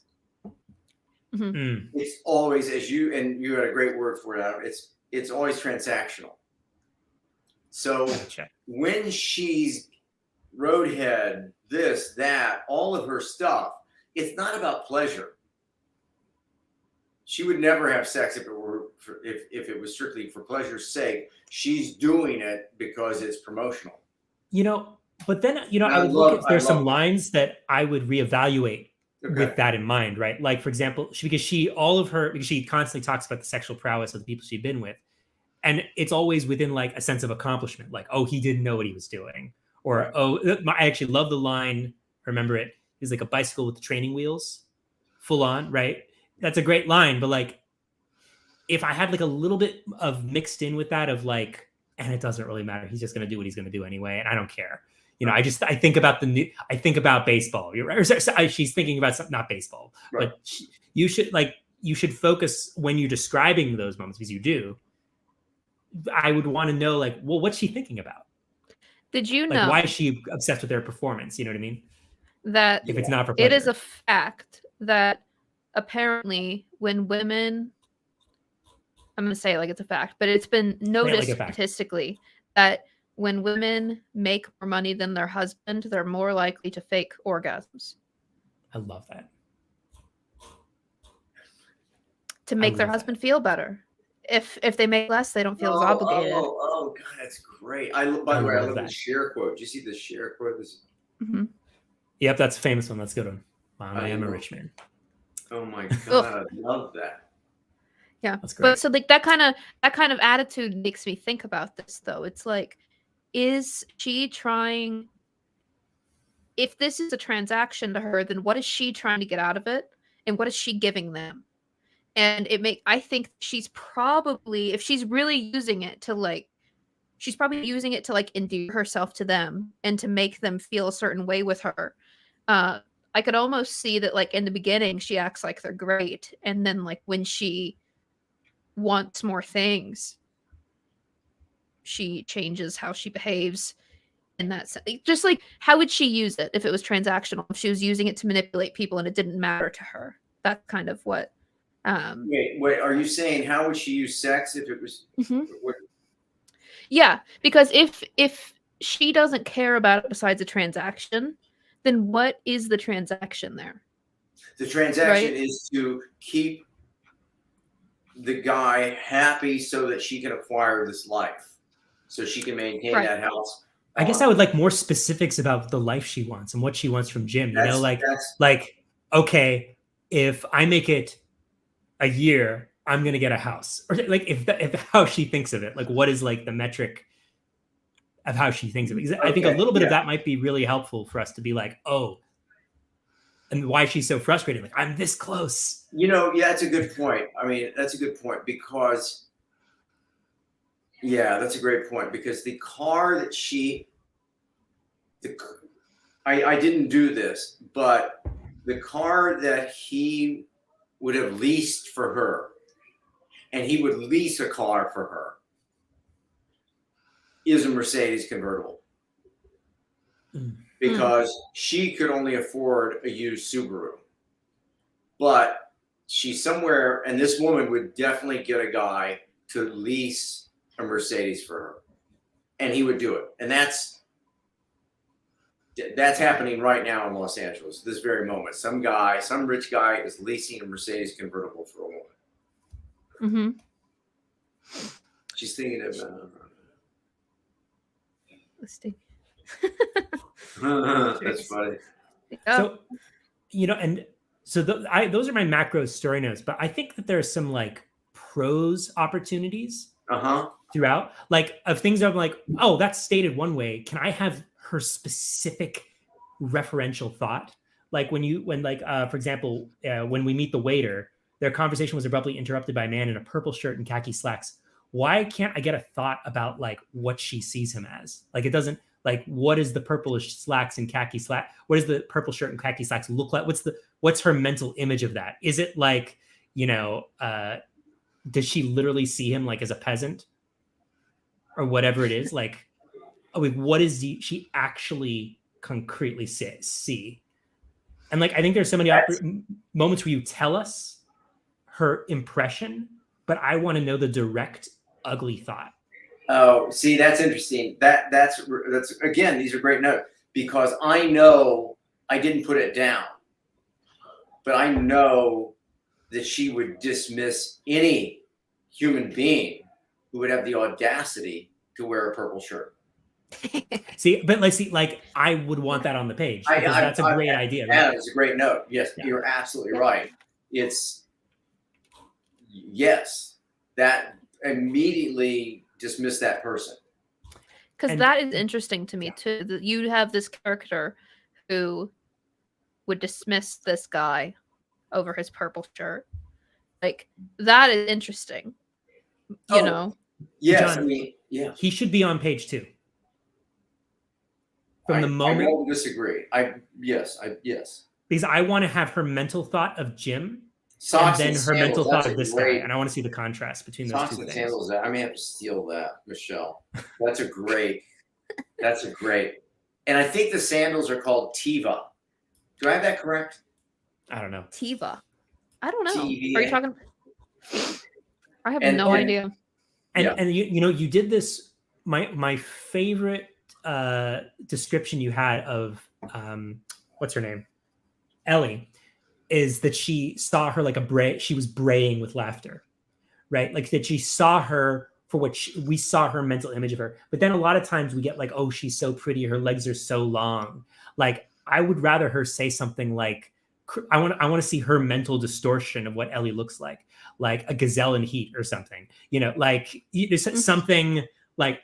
[SPEAKER 3] It's always, as you had a great word for it, Adam. It's always transactional. So when she's roadhead, this, that, all of her stuff, it's not about pleasure. She would never have sex if it was strictly for pleasure's sake. She's doing it because it's promotional.
[SPEAKER 2] You know, but then I would look at there's some lines that I would reevaluate with that in mind, right? Like for example, because she constantly talks about the sexual prowess of the people she'd been with. And it's always within like a sense of accomplishment, like, oh, he didn't know what he was doing. Or, I actually love the line, remember it, is like a bicycle with the training wheels, full on, right? That's a great line. But like, if I had like a little bit of mixed in with that of like, and it doesn't really matter, he's just going to do what he's going to do anyway. And I don't care. You know, I think about baseball. She's thinking about something, not baseball, but you should focus when you're describing those moments, because you do. I would want to know, like, well, what's she thinking about?
[SPEAKER 1] Did you know
[SPEAKER 2] why is she obsessed with their performance? You know what I mean?
[SPEAKER 1] That
[SPEAKER 2] if it's not for pleasure.
[SPEAKER 1] It is a fact that apparently when women, I'm going to say it like it's a fact, but it's been noticed statistically that when women make more money than their husband, they're more likely to fake orgasms.
[SPEAKER 2] I love that.
[SPEAKER 1] To make their husband feel better. If they make less, they don't feel as obligated.
[SPEAKER 3] Oh, God, that's great. By the way, I love the share quote. Did you see the share quote?
[SPEAKER 2] Yep, that's a famous one. That's a good one. I am a rich man.
[SPEAKER 3] Oh my God, I love that.
[SPEAKER 1] Yeah, that's great. But so like that kind of attitude makes me think about this though. It's like, is she trying if this is a transaction to her, then what is she trying to get out of it? And what is she giving them? And I think she's probably, if she's really using it to like, she's probably using it to like endear herself to them and to make them feel a certain way with her. I could almost see that like in the beginning, she acts like they're great. And then like when she wants more things, she changes how she behaves in that sense. Just like, how would she use it if it was transactional? If she was using it to manipulate people and it didn't matter to her? That's kind of what.
[SPEAKER 3] Wait, are you saying how would she use sex if it was?
[SPEAKER 1] Yeah, because if she doesn't care about it besides a transaction, then what is the transaction there?
[SPEAKER 3] The transaction is to keep the guy happy so that she can acquire this life, so she can maintain that house.
[SPEAKER 2] I guess I would like more specifics about the life she wants and what she wants from Jim. You know, like okay, if I make it a year, I'm gonna get a house, or like if how she thinks of it, like what is like the metric of how she thinks of it. Because I think a little bit of that might be really helpful for us to be like, oh, and why she's so frustrated. Like, I'm this close.
[SPEAKER 3] You know, yeah, that's a good point. I mean, that's a good point because, yeah, that's a great point because the car that I didn't do this, but the car that he would have leased for her, and he would lease a car for her, is a Mercedes convertible. Because she could only afford a used Subaru. But she's somewhere, and this woman would definitely get a guy to lease a Mercedes for her. And he would do it. And that's happening right now in Los Angeles, this very moment. Some rich guy is leasing a Mercedes convertible for a woman.
[SPEAKER 1] Mm-hmm.
[SPEAKER 3] She's thinking of that's funny.
[SPEAKER 2] So, you know, and so those are my macro story notes, but I think that there are some like prose opportunities throughout, like of things I'm like, oh, that's stated one way. Can I have her specific referential thought? Like for example, when we meet the waiter, their conversation was abruptly interrupted by a man in a purple shirt and khaki slacks. Why can't I get a thought about like what she sees him as? Like it doesn't, like, what is the purplish slacks and khaki slack? What does the purple shirt and khaki slacks look like? What's her mental image of that? Is it like, you know, does she literally see him like as a peasant or whatever it is? Like, what is she actually concretely see? And like, I think there's so many moments where you tell us her impression, but I want to know the direct ugly thought.
[SPEAKER 3] Oh, see, that's interesting. That's again, these are great notes because I know I didn't put it down, but I know that she would dismiss any human being who would have the audacity to wear a purple shirt.
[SPEAKER 2] See, but let's see, like I would want that on the page. That's a great idea.
[SPEAKER 3] Yeah, it's a great note. Yes, you're absolutely right. It's that immediately dismiss that person.
[SPEAKER 1] Because that is interesting to me too. That you have this character who would dismiss this guy over his purple shirt. Like that is interesting. You know.
[SPEAKER 3] Yes,
[SPEAKER 2] John,
[SPEAKER 3] I mean, yeah.
[SPEAKER 2] He should be on page 2. From the moment.
[SPEAKER 3] I don't disagree. Yes.
[SPEAKER 2] Because I want to have her mental thought of Jim.
[SPEAKER 3] Socks
[SPEAKER 2] and then her mental thought of this guy, and I want to see the contrast between those two things.
[SPEAKER 3] Sandals, I may have to steal that, Michelle. That's a great. And I think the sandals are called Tiva. Do I have that correct?
[SPEAKER 2] I don't know.
[SPEAKER 1] Tiva. I don't know.
[SPEAKER 3] TVA.
[SPEAKER 1] Are you talking? I have no idea.
[SPEAKER 2] And you know, you did this. My favorite description you had of what's her name, Ellie, is that she saw her like she was braying with laughter, right? Like that she saw her for what we saw her mental image of her. But then a lot of times we get like, oh, she's so pretty, her legs are so long. Like I would rather her say something like, I want to see her mental distortion of what Ellie looks like a gazelle in heat or something, you know, like there's something like,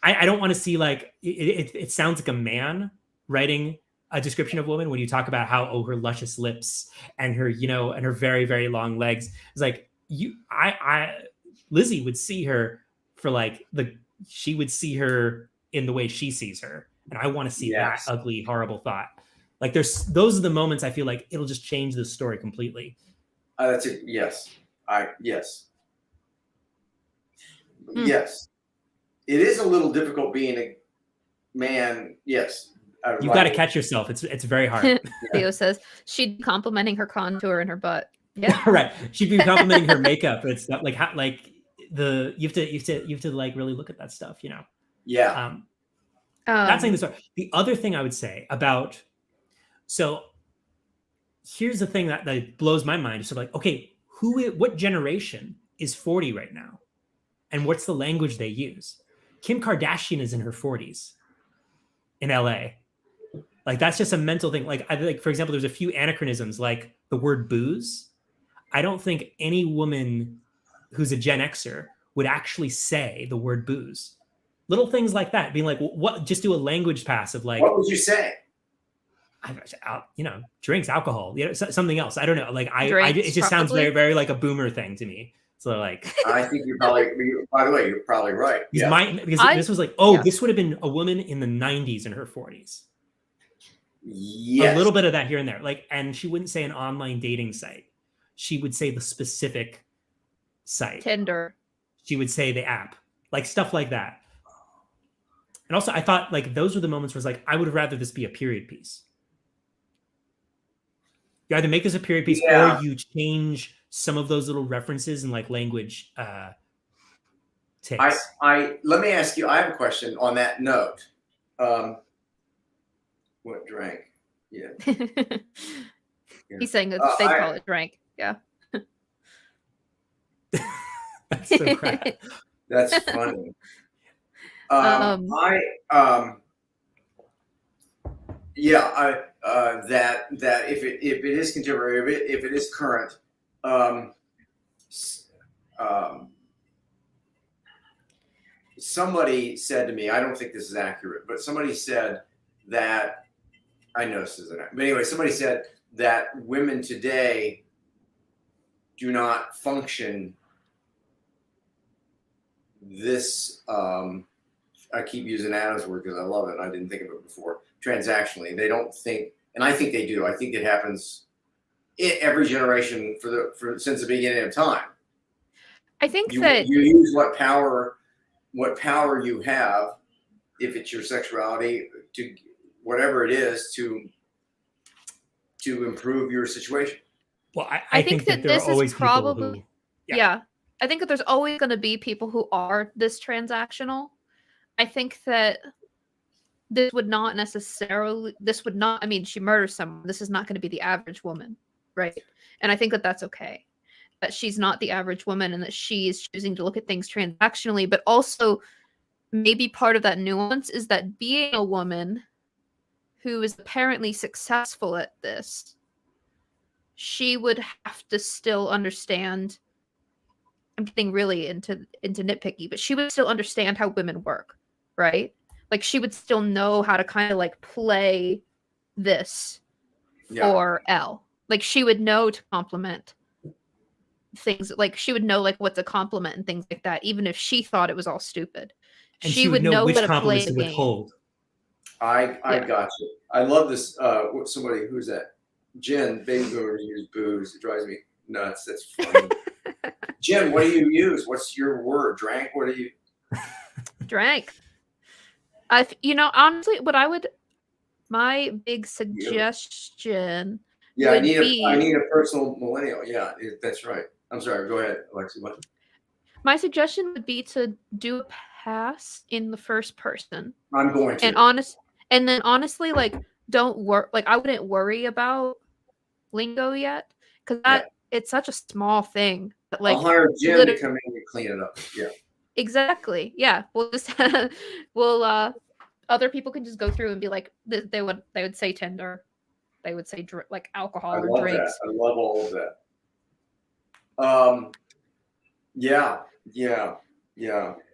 [SPEAKER 2] I don't want to see like, it sounds like a man writing a description of a woman when you talk about how, oh, her luscious lips and her, you know, and her very, very long legs. It's like Lizzie would see her for like she would see her in the way she sees her. And I want to see that ugly, horrible thought. Like those are the moments I feel like it'll just change the story completely.
[SPEAKER 3] That's it. Yes. Yes. Yes. It is a little difficult being a man. Yes.
[SPEAKER 2] You've got to catch yourself. It's very hard.
[SPEAKER 1] Theo says she'd complimenting her contour and her butt. Yeah.
[SPEAKER 2] Right. She'd be complimenting her makeup. It's not like how, like you have to like really look at that stuff, you know?
[SPEAKER 3] Yeah.
[SPEAKER 2] That's saying the story. The other thing I would say about, so here's the thing that blows my mind. So like, okay, what generation is 40 right now? And what's the language they use? Kim Kardashian is in her 40s in LA. Like, that's just a mental thing. Like, for example, there's a few anachronisms, like the word booze. I don't think any woman who's a Gen Xer would actually say the word booze. Little things like that, being like, what? Just do a language pass of like,
[SPEAKER 3] what would you say?
[SPEAKER 2] You know, drinks, alcohol, you know, something else. I don't know. Like,
[SPEAKER 1] Drinks,
[SPEAKER 2] it just sounds very, very like a boomer thing to me. So like,
[SPEAKER 3] I think by the way, you're probably right.
[SPEAKER 2] This was like, this would have been a woman in the 90s in her 40s.
[SPEAKER 3] Yes.
[SPEAKER 2] A little bit of that here and there. Like, and she wouldn't say an online dating site. She would say the specific site.
[SPEAKER 1] Tinder.
[SPEAKER 2] She would say the app, like stuff like that. And also I thought like those were the moments where it's like, I would rather this be a period piece. You either make this a period piece or you change some of those little references and like language takes.
[SPEAKER 3] Let me ask you, I have a question on that note. What drank? Yeah.
[SPEAKER 1] He's saying that they call it drank. Yeah.
[SPEAKER 2] That's so crap.
[SPEAKER 3] That's funny. That if it is contemporary, if it is current, somebody said to me, I don't think this is accurate, but somebody said that, I know this isn't accurate, but anyway, somebody said that women today do not function this, I keep using Adam's word because I love it. I didn't think of it before. Transactionally, they don't think, and I think they do. I think it happens in every generation since the beginning of time.
[SPEAKER 1] I think
[SPEAKER 3] you
[SPEAKER 1] that
[SPEAKER 3] you use what power you have, if it's your sexuality, to whatever it is, to improve your situation.
[SPEAKER 2] Well, I think that there are always
[SPEAKER 1] probably
[SPEAKER 2] people who,
[SPEAKER 1] I think that there's always going to be people who are this transactional. I think that this would not, I mean, she murders someone. This is not going to be the average woman, right? And I think that that's okay. That she's not the average woman and that she is choosing to look at things transactionally. But also, maybe part of that nuance is that being a woman who is apparently successful at this, she would have to still understand. I'm getting really into nitpicky, but she would still understand how women work, right? Like, she would still know how to kind of like play this for L. Like, she would know to compliment things. Like, she would know like what's a compliment and things like that, even if she thought it was all stupid.
[SPEAKER 2] And she would know which compliments to withhold.
[SPEAKER 3] I got you. I love this. Somebody, who's that? Jen, baby boomers use booze. It drives me nuts. That's funny. Jen, what do you use? What's your word? Drank? What do you?
[SPEAKER 1] Drank. Honestly, my big suggestion.
[SPEAKER 3] Yeah, I need a personal millennial. Yeah, that's right. I'm sorry. Go ahead, Alexie. What?
[SPEAKER 1] My suggestion would be to do a pass in the first person.
[SPEAKER 3] I'm going to.
[SPEAKER 1] And then honestly, like, don't worry. Like, I wouldn't worry about lingo yet, because it's such a small thing. But, like,
[SPEAKER 3] I'll hire Jen to come in and clean it up. Yeah.
[SPEAKER 1] Exactly. Yeah. We'll just other people can just go through and be like, they would say Tinder, they would say like alcohol or drinks.
[SPEAKER 3] I love all of that. Yeah.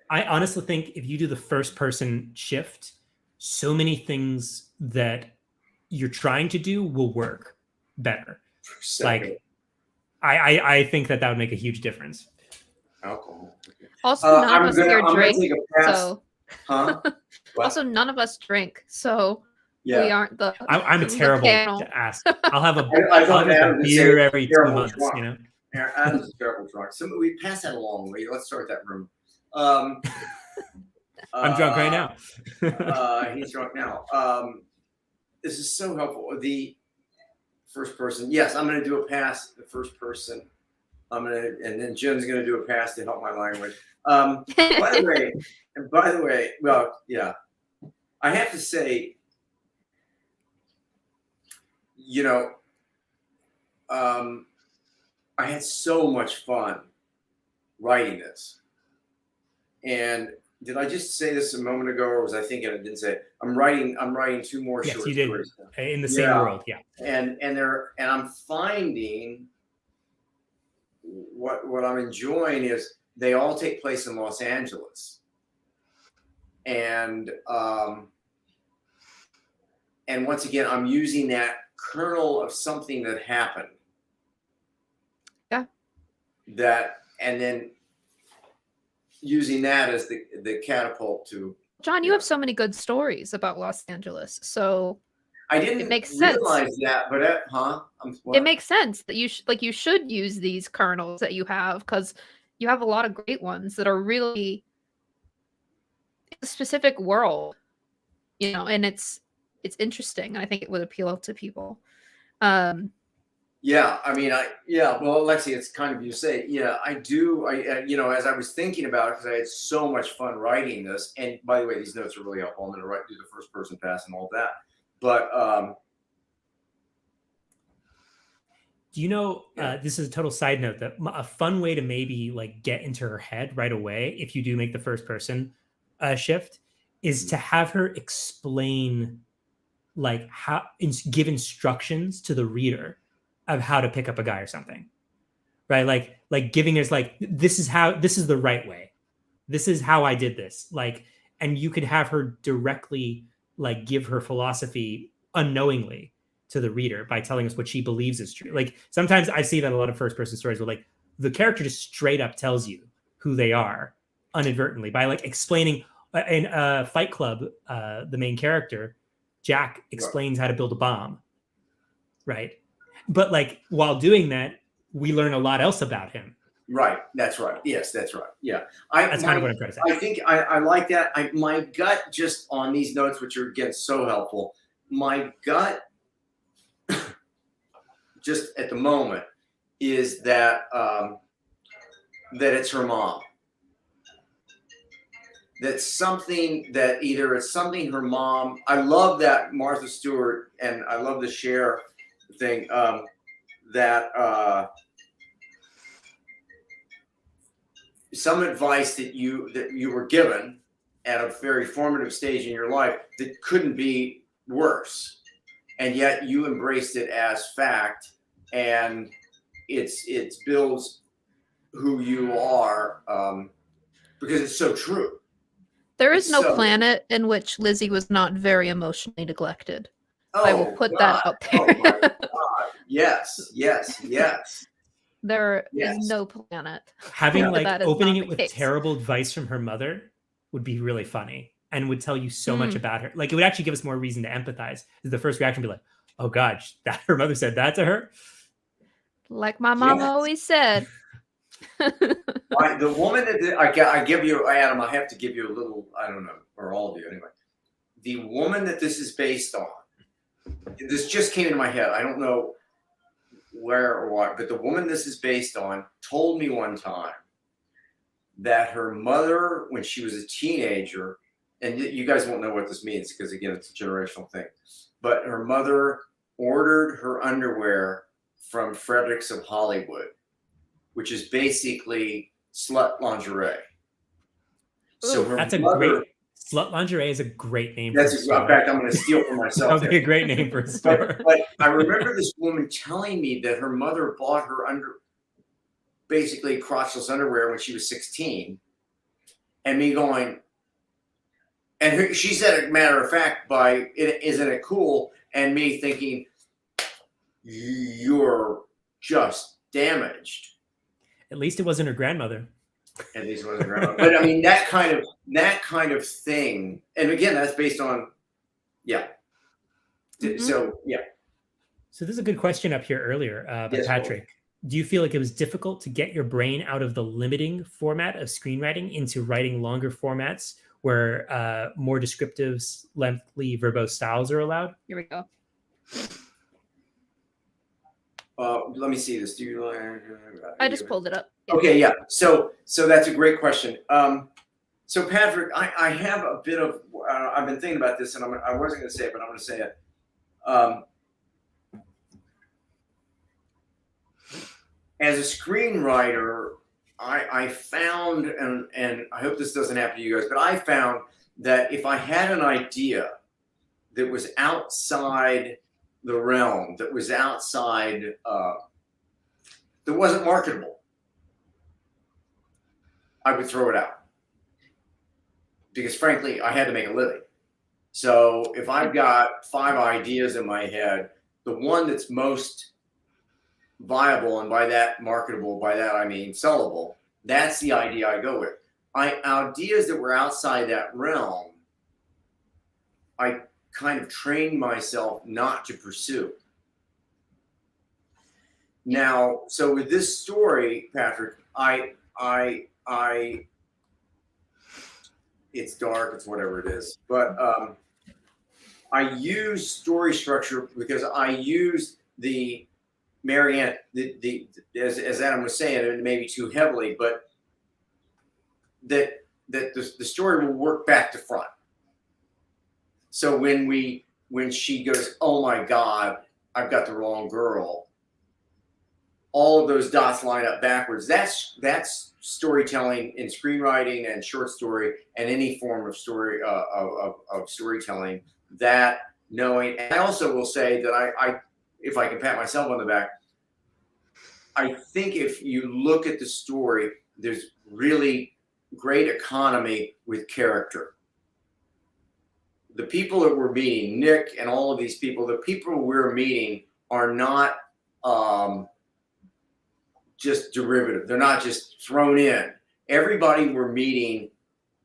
[SPEAKER 2] I honestly think if you do the first person shift, so many things that you're trying to do will work better. Like, I think that would make a huge difference.
[SPEAKER 3] Alcohol.
[SPEAKER 1] Also, none of us here drink.
[SPEAKER 3] Take a pass.
[SPEAKER 1] So,
[SPEAKER 3] also,
[SPEAKER 1] none of us drink, so we
[SPEAKER 3] yeah.
[SPEAKER 1] aren't the.
[SPEAKER 2] I'm a terrible to ask. I'll have a,
[SPEAKER 3] I'll have a beer
[SPEAKER 2] every 2 months.
[SPEAKER 3] Drunk.
[SPEAKER 2] You know,
[SPEAKER 3] Adam's a terrible drunk. So we pass that along. Let's start that room.
[SPEAKER 2] I'm drunk right now.
[SPEAKER 3] He's drunk now. This is so helpful. The first person. Yes, I'm going to do a pass. The first person. And then Jim's going to do a pass to help my language. By the way, well, yeah, I have to say, you know, I had so much fun writing this. And did I just say this a moment ago, or was I thinking I didn't say it? I'm writing 2 more short stories. Yes, you did.
[SPEAKER 2] In the same world, yeah.
[SPEAKER 3] And I'm finding what I'm enjoying is they all take place in Los Angeles. And once again, I'm using that kernel of something that happened.
[SPEAKER 1] Yeah.
[SPEAKER 3] And then using that as the catapult to.
[SPEAKER 1] John, you have so many good stories about Los Angeles, so
[SPEAKER 3] I didn't realize that, but
[SPEAKER 1] it makes sense that you should use these kernels that you have, because you have a lot of great ones that are really a specific world, you know, and it's interesting. I think it would appeal to people.
[SPEAKER 3] Yeah, I mean, well, Alexie, it's kind of you say, yeah, I do. You know, as I was thinking about it, because I had so much fun writing this, and by the way, these notes are really helpful. I'm going to do the first person pass and all that. But
[SPEAKER 2] do you know, this is a total side note, that a fun way to maybe like get into her head right away, if you do make the first person shift, is to have her explain, like, give instructions to the reader of how to pick up a guy or something, right? Like giving us, like, this is the right way. This is how I did this. Like, and you could have her directly like give her philosophy unknowingly to the reader by telling us what she believes is true. Like, sometimes I see that a lot of first person stories where like the character just straight up tells you who they are inadvertently by like explaining. In Fight Club, the main character, Jack, explains how to build a bomb, right? But like while doing that, we learn a lot else about him.
[SPEAKER 3] Right. That's right. Yes, that's right. Yeah.
[SPEAKER 2] That's kind of what I'm trying to say.
[SPEAKER 3] I think I like that. My gut, just on these notes, which are again so helpful, my gut just at the moment is that that it's her mom. That's something that either it's something her mom. I love that Martha Stewart, and I love the Cher thing, that some advice that you were given at a very formative stage in your life that couldn't be worse, and yet you embraced it as fact, and it builds who you are, because it's so true.
[SPEAKER 1] There is no planet in which Lizzie was not very emotionally neglected. I will put that out there.
[SPEAKER 3] Oh my God. Yes.
[SPEAKER 1] There is no planet.
[SPEAKER 2] Having like opening it with terrible advice from her mother would be really funny and would tell you so much about her. Like, it would actually give us more reason to empathize. The first reaction would be like, oh God, that her mother said that to her?
[SPEAKER 1] Like my mom always said.
[SPEAKER 3] The woman that I give you, Adam, I have to give you a little, I don't know, or all of you anyway. The woman that this is based on, this just came into my head. I don't know where or what, but the woman this is based on told me one time that her mother, when she was a teenager, and you guys won't know what this means because, again, it's a generational thing, but her mother ordered her underwear from Fredericks of Hollywood, which is basically slut lingerie. So her
[SPEAKER 2] slut lingerie is a great name.
[SPEAKER 3] In fact, I'm going to steal for myself.
[SPEAKER 2] That would be a great name for a store.
[SPEAKER 3] But I remember this woman telling me that her mother bought her basically crotchless underwear when she was 16, and me going, and she said, a matter of fact, isn't it cool? and me thinking, you're just damaged.
[SPEAKER 2] At least it wasn't her grandmother.
[SPEAKER 3] At least it wasn't her grandmother. But I mean, that kind of thing. And again, that's based on, yeah. So, yeah.
[SPEAKER 2] So there's a good question up here earlier by Patrick. Do you feel like it was difficult to get your brain out of the limiting format of screenwriting into writing longer formats where more descriptive, lengthy, verbose styles are allowed?
[SPEAKER 1] Here we go.
[SPEAKER 3] Let me see this. Do you?
[SPEAKER 1] I just pulled it up.
[SPEAKER 3] Yeah. Okay, yeah. So that's a great question. So Patrick, I have a bit of. I've been thinking about this, and I wasn't going to say it, but I'm going to say it. As a screenwriter, I found, and I hope this doesn't happen to you guys, but I found that if I had an idea that was outside the realm, that was outside, that wasn't marketable, I would throw it out. Because frankly, I had to make a living. So if I've got 5 ideas in my head, the one that's most viable, and by that marketable, by that I mean sellable, that's the idea I go with. Ideas that were outside that realm, I kind of trained myself not to pursue. Now, so with this story, Patrick, it's dark, it's whatever it is, but I use story structure because I use the Marianne, as Adam was saying, and maybe too heavily, but that the story will work back to front. So when she goes, oh my God, I've got the wrong girl, all of those dots line up backwards. That's storytelling in screenwriting and short story and any form of story of storytelling. That knowing, and I also will say that I if I can pat myself on the back, I think if you look at the story, there's really great economy with character. The people that we're meeting, Nick and all of these people, the people we're meeting are not just derivative. They're not just thrown in. Everybody we're meeting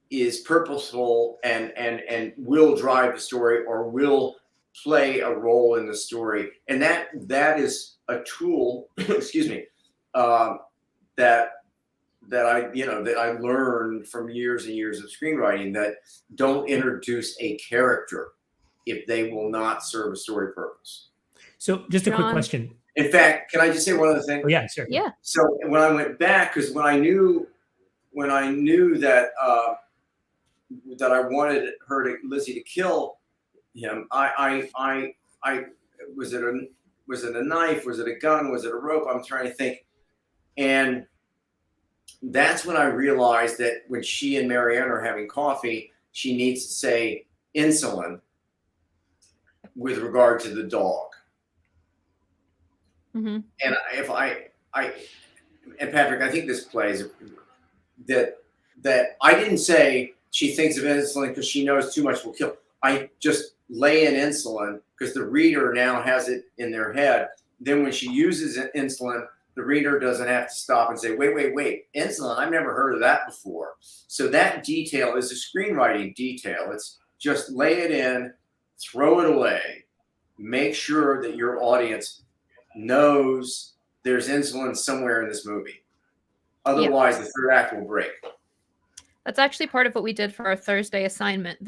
[SPEAKER 3] is purposeful and will drive the story or will play a role in the story. And that is a tool, excuse me, that I learned from years and years of screenwriting, that don't introduce a character if they will not serve a story purpose.
[SPEAKER 2] So just a quick question.
[SPEAKER 3] In fact, can I just say one other thing?
[SPEAKER 2] Oh, yeah, sure.
[SPEAKER 1] Yeah.
[SPEAKER 3] So when I went back, because when I knew that that I wanted Lizzie to kill him, I was it a knife? Was it a gun? Was it a rope? I'm trying to think. And that's when I realized that when she and Marianne are having coffee, she needs to say insulin with regard to the dog.
[SPEAKER 1] Mm-hmm.
[SPEAKER 3] And if and Patrick, I think this plays that I didn't say she thinks of insulin because she knows too much will kill. I just lay in insulin because the reader now has it in their head. Then when she uses insulin, the reader doesn't have to stop and say, wait, insulin, I've never heard of that before. So that detail is a screenwriting detail. It's just lay it in, throw it away, make sure that your audience knows there's insulin somewhere in this movie. Otherwise, the third act will break.
[SPEAKER 1] That's actually part of what we did for our Thursday assignment.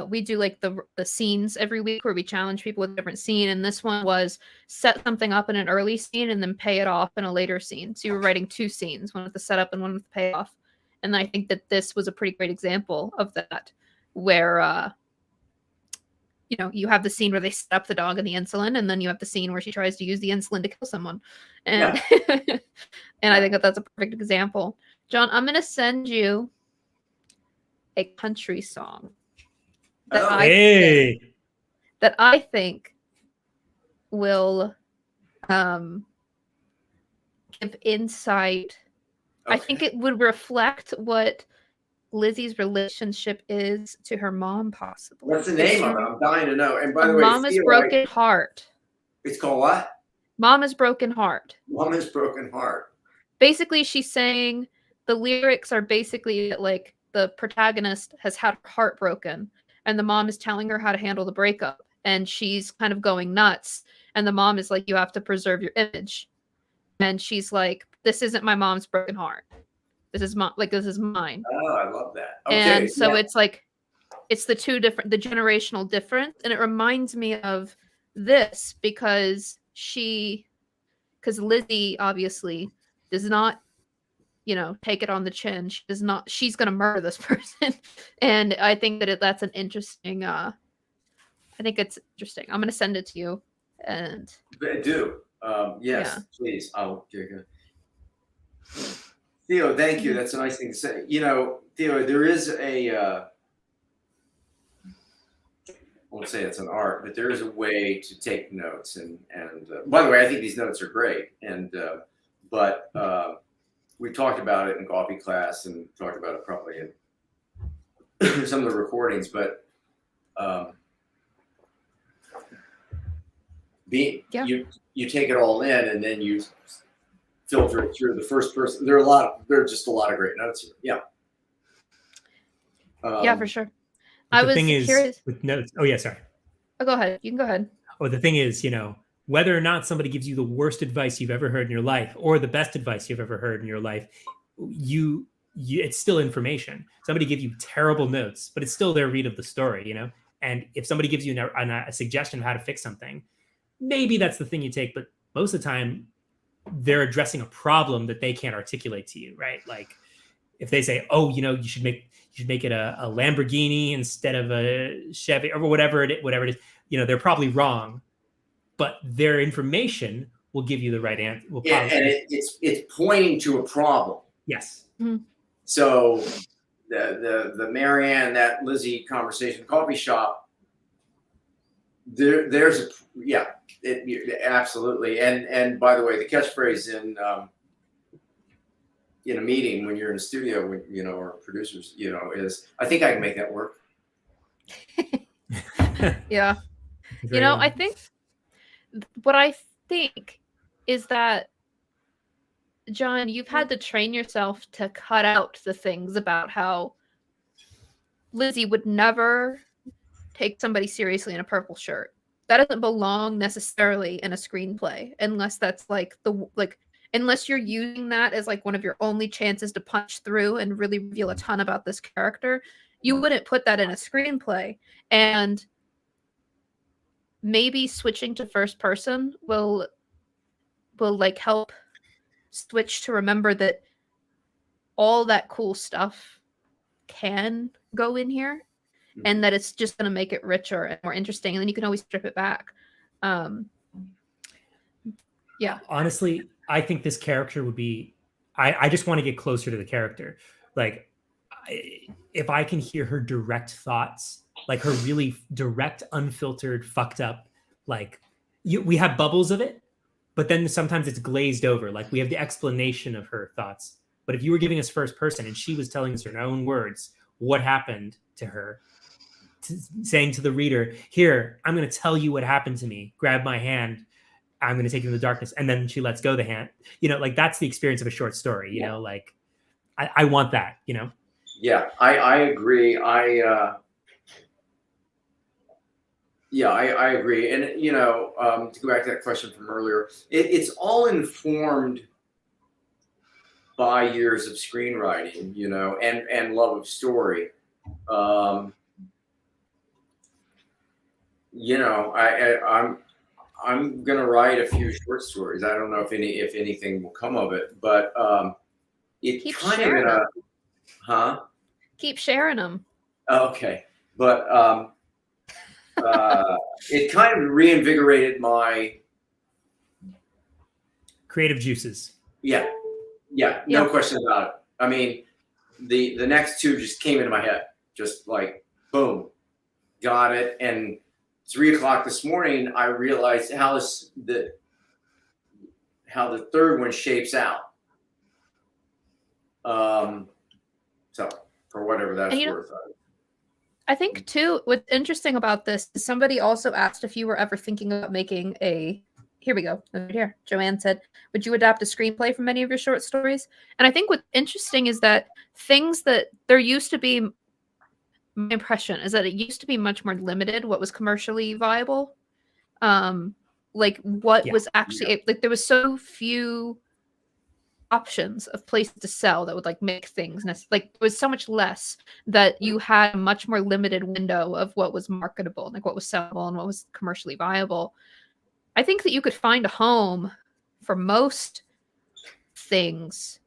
[SPEAKER 1] We do like the scenes every week where we challenge people with a different scene, and this one was set something up in an early scene and then pay it off in a later scene. So you were writing 2 scenes, one with the setup and one with the payoff. And I think that this was a pretty great example of that, where you have the scene where they set up the dog and the insulin, and then you have the scene where she tries to use the insulin to kill someone. And and I think that that's a perfect example. John, I'm going to send you a country song that I think will give insight. Okay. I think it would reflect what Lizzie's relationship is to her mom, possibly.
[SPEAKER 3] What's the name of it? I'm dying to know. And by the way,
[SPEAKER 1] Mama's Broken Heart.
[SPEAKER 3] It's called what?
[SPEAKER 1] Mama's Broken Heart.
[SPEAKER 3] Mama's Broken Heart.
[SPEAKER 1] Basically, she's saying the lyrics are basically that, like, the protagonist has had her heart broken, and the mom is telling her how to handle the breakup, and she's kind of going nuts. And the mom is like, you have to preserve your image. And she's like, this isn't my mom's broken heart. This is this is mine.
[SPEAKER 3] Oh, I love that. Okay,
[SPEAKER 1] and so it's like, it's the generational difference. And it reminds me of this because Lizzie obviously does not, take it on the chin. She's going to murder this person. And I think that that's an interesting, I think it's interesting. I'm going to send it to you. And
[SPEAKER 3] do. Yes, please. I'll take it. Theo, thank you. That's a nice thing to say. Theo, there is I won't say it's an art, but there is a way to take notes. And by the way, I think these notes are great. But we talked about it in coffee class and talked about it probably in some of the recordings. But you take it all in and then you filter it through the first person. There are just a lot of great notes here.
[SPEAKER 1] Yeah, for sure.
[SPEAKER 2] The thing is with notes. Oh yeah, sorry.
[SPEAKER 1] Oh, go ahead. You can go ahead.
[SPEAKER 2] Oh, the thing is, whether or not somebody gives you the worst advice you've ever heard in your life or the best advice you've ever heard in your life, it's still information. Somebody give you terrible notes, but it's still their read of the story, And if somebody gives you a suggestion of how to fix something, maybe that's the thing you take. But most of the time, they're addressing a problem that they can't articulate to you, right? Like if they say, "Oh, you should make it a Lamborghini instead of a Chevy," or whatever it is, they're probably wrong. But their information will give you the right answer.
[SPEAKER 3] And it's pointing to a problem.
[SPEAKER 2] Yes.
[SPEAKER 1] Mm-hmm.
[SPEAKER 3] So the Marianne, that Lizzie conversation, coffee shop. Absolutely. And by the way, the catchphrase in a meeting when you're in a studio, or producers, is, I think I can make that work.
[SPEAKER 1] Yeah. I think what I think is that, John, you've had to train yourself to cut out the things about how Lizzie would never take somebody seriously in a purple shirt. That doesn't belong necessarily in a screenplay unless that's unless you're using that as like one of your only chances to punch through and really reveal a ton about this character. You wouldn't put that in a screenplay. And maybe switching to first person will like help switch to remember that all that cool stuff can go in here, and that it's just going to make it richer and more interesting, and then you can always strip it back.
[SPEAKER 2] Honestly, I think this character would be, I just want to get closer to the character. Like, if I can hear her direct thoughts, like her really direct, unfiltered, fucked up, like we have bubbles of it, but then sometimes it's glazed over. Like we have the explanation of her thoughts. But if you were giving us first person and she was telling us her own words, what happened to her, saying to the reader, here, I'm going to tell you what happened to me. Grab my hand. I'm going to take you in the darkness. And then she lets go the hand. Like that's the experience of a short story, like I want that,
[SPEAKER 3] Yeah, I agree. I agree. And, to go back to that question from earlier, it's all informed by years of screenwriting, and love of story. I'm going to write a few short stories. I don't know if anything will come of it, but
[SPEAKER 1] Keep sharing them. Keep sharing them.
[SPEAKER 3] Okay. But it kind of reinvigorated my
[SPEAKER 2] creative juices.
[SPEAKER 3] Yeah, no question about it. I mean, the next two just came into my head, just like boom, got it. And 3 o'clock this morning, I realized how the third one shapes out. So for whatever that's
[SPEAKER 1] And,
[SPEAKER 3] worth.
[SPEAKER 1] I think too, what's interesting about this is somebody also asked if you were ever thinking about making here we go, right here. Joanne said, would you adapt a screenplay from any of your short stories? And I think what's interesting is that things that there used to be, my impression is that it used to be much more limited what was commercially viable. Like what was actually, like there was so few options of places to sell that would like make things like it was so much less that you had a much more limited window of what was marketable, like what was sellable and what was commercially viable. I think that you could find a home for most things,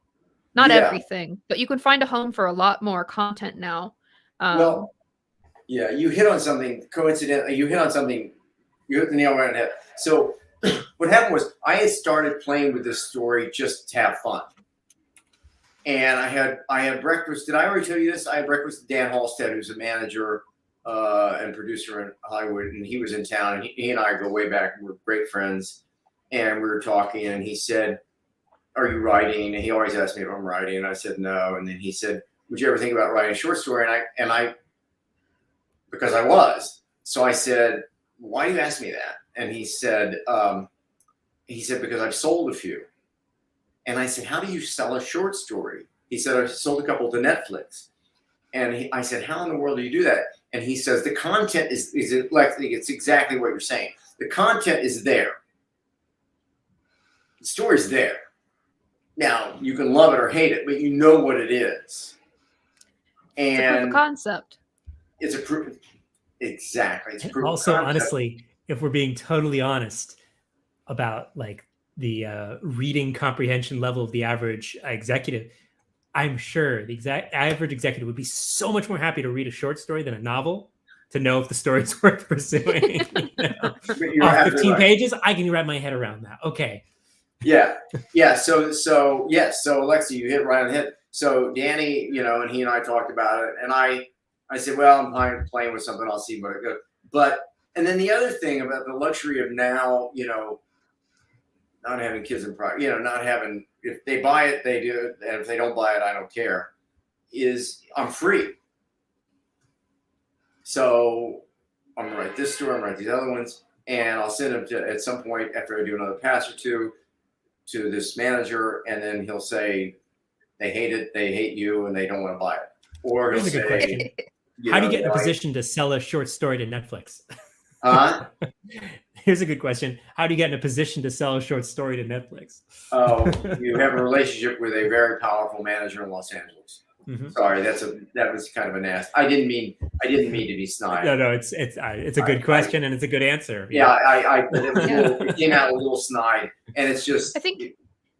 [SPEAKER 1] not everything, but you can find a home for a lot more content now.
[SPEAKER 3] Well, yeah, you hit on something coincidentally. You hit the nail right on the head. So what happened was I had started playing with this story just to have fun. And I had breakfast. Did I already tell you this? I had breakfast with Dan Halstead, who's a manager and producer in Hollywood, and he was in town. And he and I go way back. We're great friends. And we were talking, and he said, "Are you writing?" And he always asked me if I'm writing, and I said no. And then he said, "Would you ever think about writing a short story?" And I because I was. So I said, "Why do you ask me that?" And he said, because I've sold a few. And I said, "How do you sell a short story?" He said, "I've sold a couple to Netflix." And I said, "How in the world do you do that?" And he says, "The content is it's exactly what you're saying. The content is there. The story's there. Now, you can love it or hate it, but you know what it is." And
[SPEAKER 1] it's a proof of concept.
[SPEAKER 3] It's a proof. Exactly. It's a proof
[SPEAKER 2] also,
[SPEAKER 3] of concept.
[SPEAKER 2] honestly, if we're being totally honest about like the reading comprehension level of the average executive, I'm sure the average executive would be so much more happy to read a short story than a novel to know if the story's worth pursuing. Off 15 pages, I can wrap my head around that. Okay.
[SPEAKER 3] Yeah. So Alexie, you hit right on the head. So Danny, and he and I talked about it, and I said, "Well, I'm playing with something. I'll see what it goes." And then the other thing about the luxury of now, not having kids in private, not having, if they buy it, they do it. And if they don't buy it, I don't care, is I'm free. So I'm going to write this story, I'm going to write these other ones, and I'll send them at some point after I do another pass or two to this manager. And then he'll say, they hate it, they hate you, and they don't want to buy it. Or he'll say,
[SPEAKER 2] good question. How do you get in a position to sell a short story to Netflix? Here's a good question. How do you get in a position to sell a short story to Netflix?
[SPEAKER 3] Oh, you have a relationship with a very powerful manager in Los Angeles. Mm-hmm. Sorry, that was kind of an ass. I didn't mean to be snide.
[SPEAKER 2] No, it's a good question and it's a good answer.
[SPEAKER 3] It came out a little snide, and it's just.
[SPEAKER 1] I think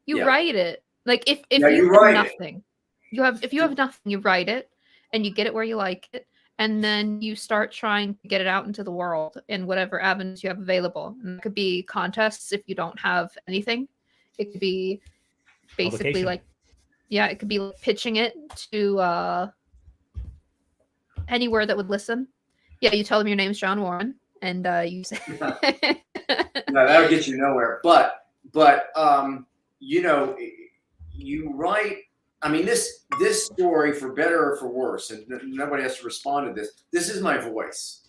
[SPEAKER 1] you write it. Like if you have nothing, if you have nothing, you write it, and you get it where you like it. And then you start trying to get it out into the world in whatever avenues you have available. And it could be contests if you don't have anything. It could be basically it could be like pitching it to anywhere that would listen. Yeah, you tell them your name's John Warren, and you say
[SPEAKER 3] no, that would get you nowhere. But you write. I mean, this story, for better or for worse, and nobody has to respond to this. This is my voice.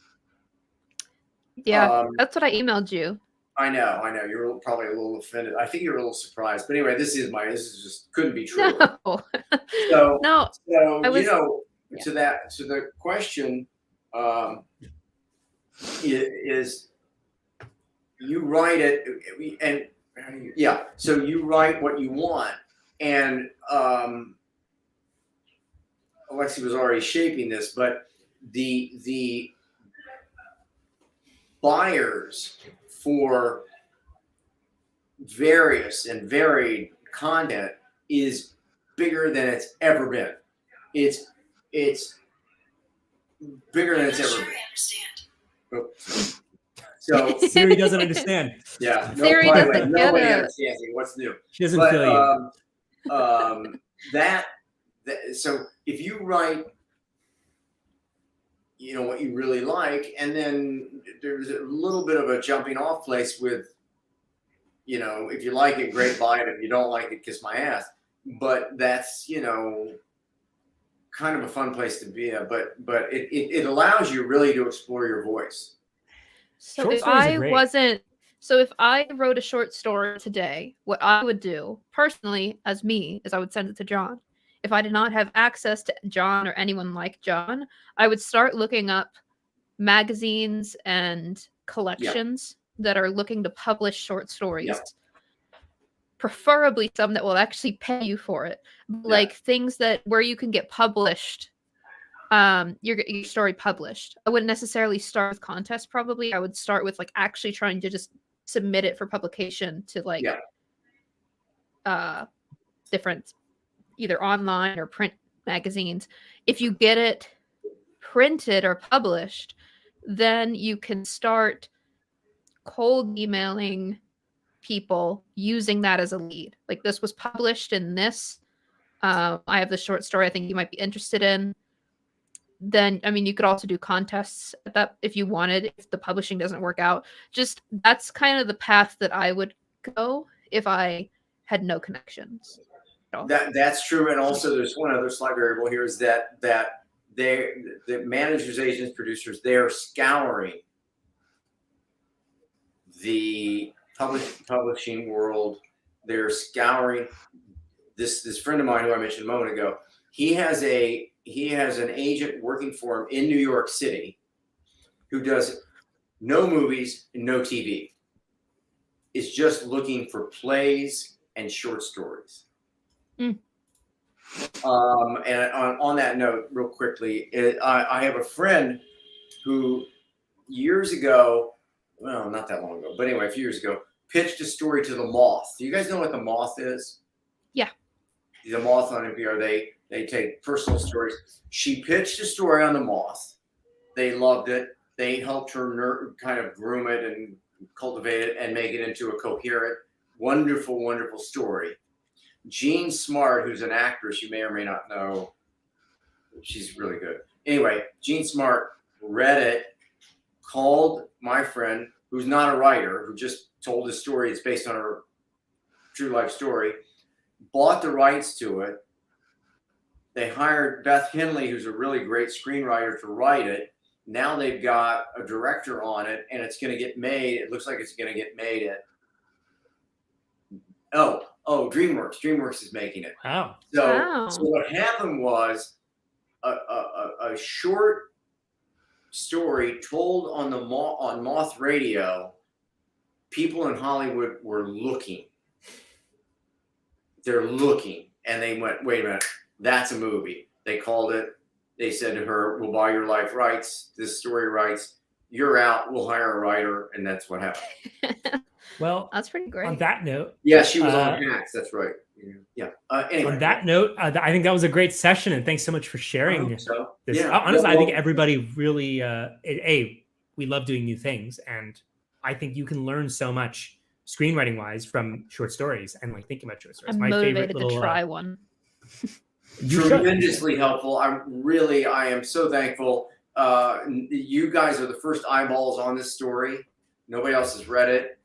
[SPEAKER 1] Yeah, that's what I emailed you.
[SPEAKER 3] I know. You're probably a little offended. I think you're a little surprised. But anyway, this is just couldn't be true.
[SPEAKER 1] No.
[SPEAKER 3] To the question is you write it, and so you write what you want. And Alexie was already shaping this, but the buyers for various and varied content is bigger than it's ever been. It's bigger than it's ever been. So
[SPEAKER 2] Siri doesn't understand.
[SPEAKER 3] Yeah,
[SPEAKER 1] Siri doesn't
[SPEAKER 3] nobody understands it. What's new?
[SPEAKER 2] She doesn't feel you.
[SPEAKER 3] So if you write, what you really like, and then there's a little bit of a jumping off place with, if you like it, great, buy it. If you don't like it, kiss my ass. But that's, kind of a fun place to be at, but it allows you really to explore your voice.
[SPEAKER 1] So if I wrote a short story today, what I would do personally as me is I would send it to John. If I did not have access to John or anyone like John, I would start looking up magazines and collections that are looking to publish short stories. Preferably some that will actually pay you for it. Like things that where you can get published, your story published. I wouldn't necessarily start with contests, probably. I would start with like actually trying to just submit it for publication to like different either online or print magazines. If you get it printed or published, then you can start cold emailing people using that as a lead. Like, this was published in this. I have this short story I think you might be interested in. Then, I mean, you could also do contests at that if you wanted, if the publishing doesn't work out. Just that's kind of the path that I would go if I had no connections.
[SPEAKER 3] That's true. And also there's one other slight variable here is that the managers, agents, producers, they are scouring the publishing world. They're scouring this friend of mine who I mentioned a moment ago. He has an agent working for him in New York City who does no movies and no TV. Is just looking for plays and short stories. And on that note, real quickly, I have a friend who years ago, well, not that long ago, but anyway, a few years ago, pitched a story to The Moth. Do you guys know what The Moth is? Yeah. The Moth on NPR, they take personal stories. She pitched a story on The Moth. They loved it. They helped her kind of groom it and cultivate it and make it into a coherent, wonderful, wonderful story. Jean Smart, who's an actress you may or may not know, she's really good. Anyway, Jean Smart read it, called my friend, who's not a writer, who just told his story. It's based on her true life story, bought the rights to it. They hired Beth Henley, who's a really great screenwriter, to write it. Now they've got a director on it, and it's going to get made. It looks like it's going to get made at DreamWorks. DreamWorks is making it.
[SPEAKER 2] Wow.
[SPEAKER 3] So what happened was a short story told on on Moth Radio. People in Hollywood were looking. They're looking, and they went, "Wait a minute, that's a movie." They called it. They said to her, "We'll buy your life rights, this story rights. You're out. We'll hire a writer," and that's what happened.
[SPEAKER 2] Well,
[SPEAKER 1] that's pretty great.
[SPEAKER 2] On that note,
[SPEAKER 3] yeah, she was on Hacks. That's right. Yeah. Anyway.
[SPEAKER 2] On that note, I think that was a great session, and thanks so much for sharing this.
[SPEAKER 3] Yeah.
[SPEAKER 2] Honestly, I think everybody really, we love doing new things, and I think you can learn so much screenwriting wise from short stories and like thinking about short stories.
[SPEAKER 1] I'm motivated to try one.
[SPEAKER 3] Tremendously helpful. I am so thankful. You guys are the first eyeballs on this story. Nobody else has read it.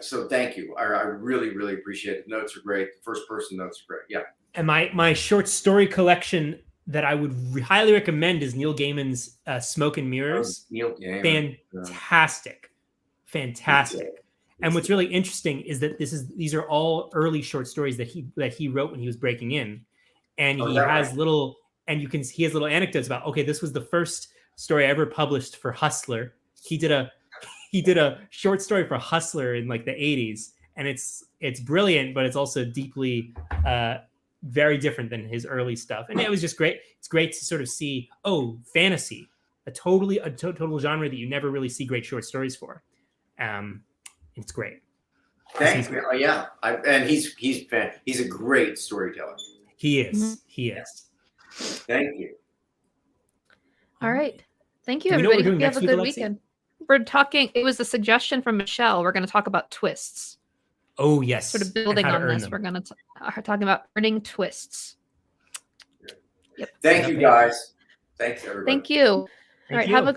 [SPEAKER 3] So thank you. I really, really appreciate it. The notes are great. The first person notes are great. Yeah.
[SPEAKER 2] And my short story collection that I would highly recommend is Neil Gaiman's Smoke and Mirrors.
[SPEAKER 3] Neil Gaiman.
[SPEAKER 2] Fantastic. And what's really interesting is that these are all early short stories that he wrote when he was breaking in. And he has little anecdotes about, okay, this was the first story I ever published for Hustler. He did a short story for Hustler in like the 80s, and it's brilliant, but it's also deeply very different than his early stuff. And it was just great. It's great to sort of see, fantasy, a total genre that you never really see great short stories for. It's great.
[SPEAKER 3] Thanks. Yeah. And he's a great storyteller.
[SPEAKER 2] He is. Mm-hmm. He is.
[SPEAKER 3] Thank you.
[SPEAKER 1] All right. Thank you, everybody. Hope you have a good weekend. We're talking, it was a suggestion from Michelle. We're going to talk about twists.
[SPEAKER 2] Oh, yes.
[SPEAKER 1] Sort of building on this. We're going to talking about earning twists.
[SPEAKER 3] Yep. Thank you, guys. Thanks, everybody.
[SPEAKER 1] Thank you. All right. Have a good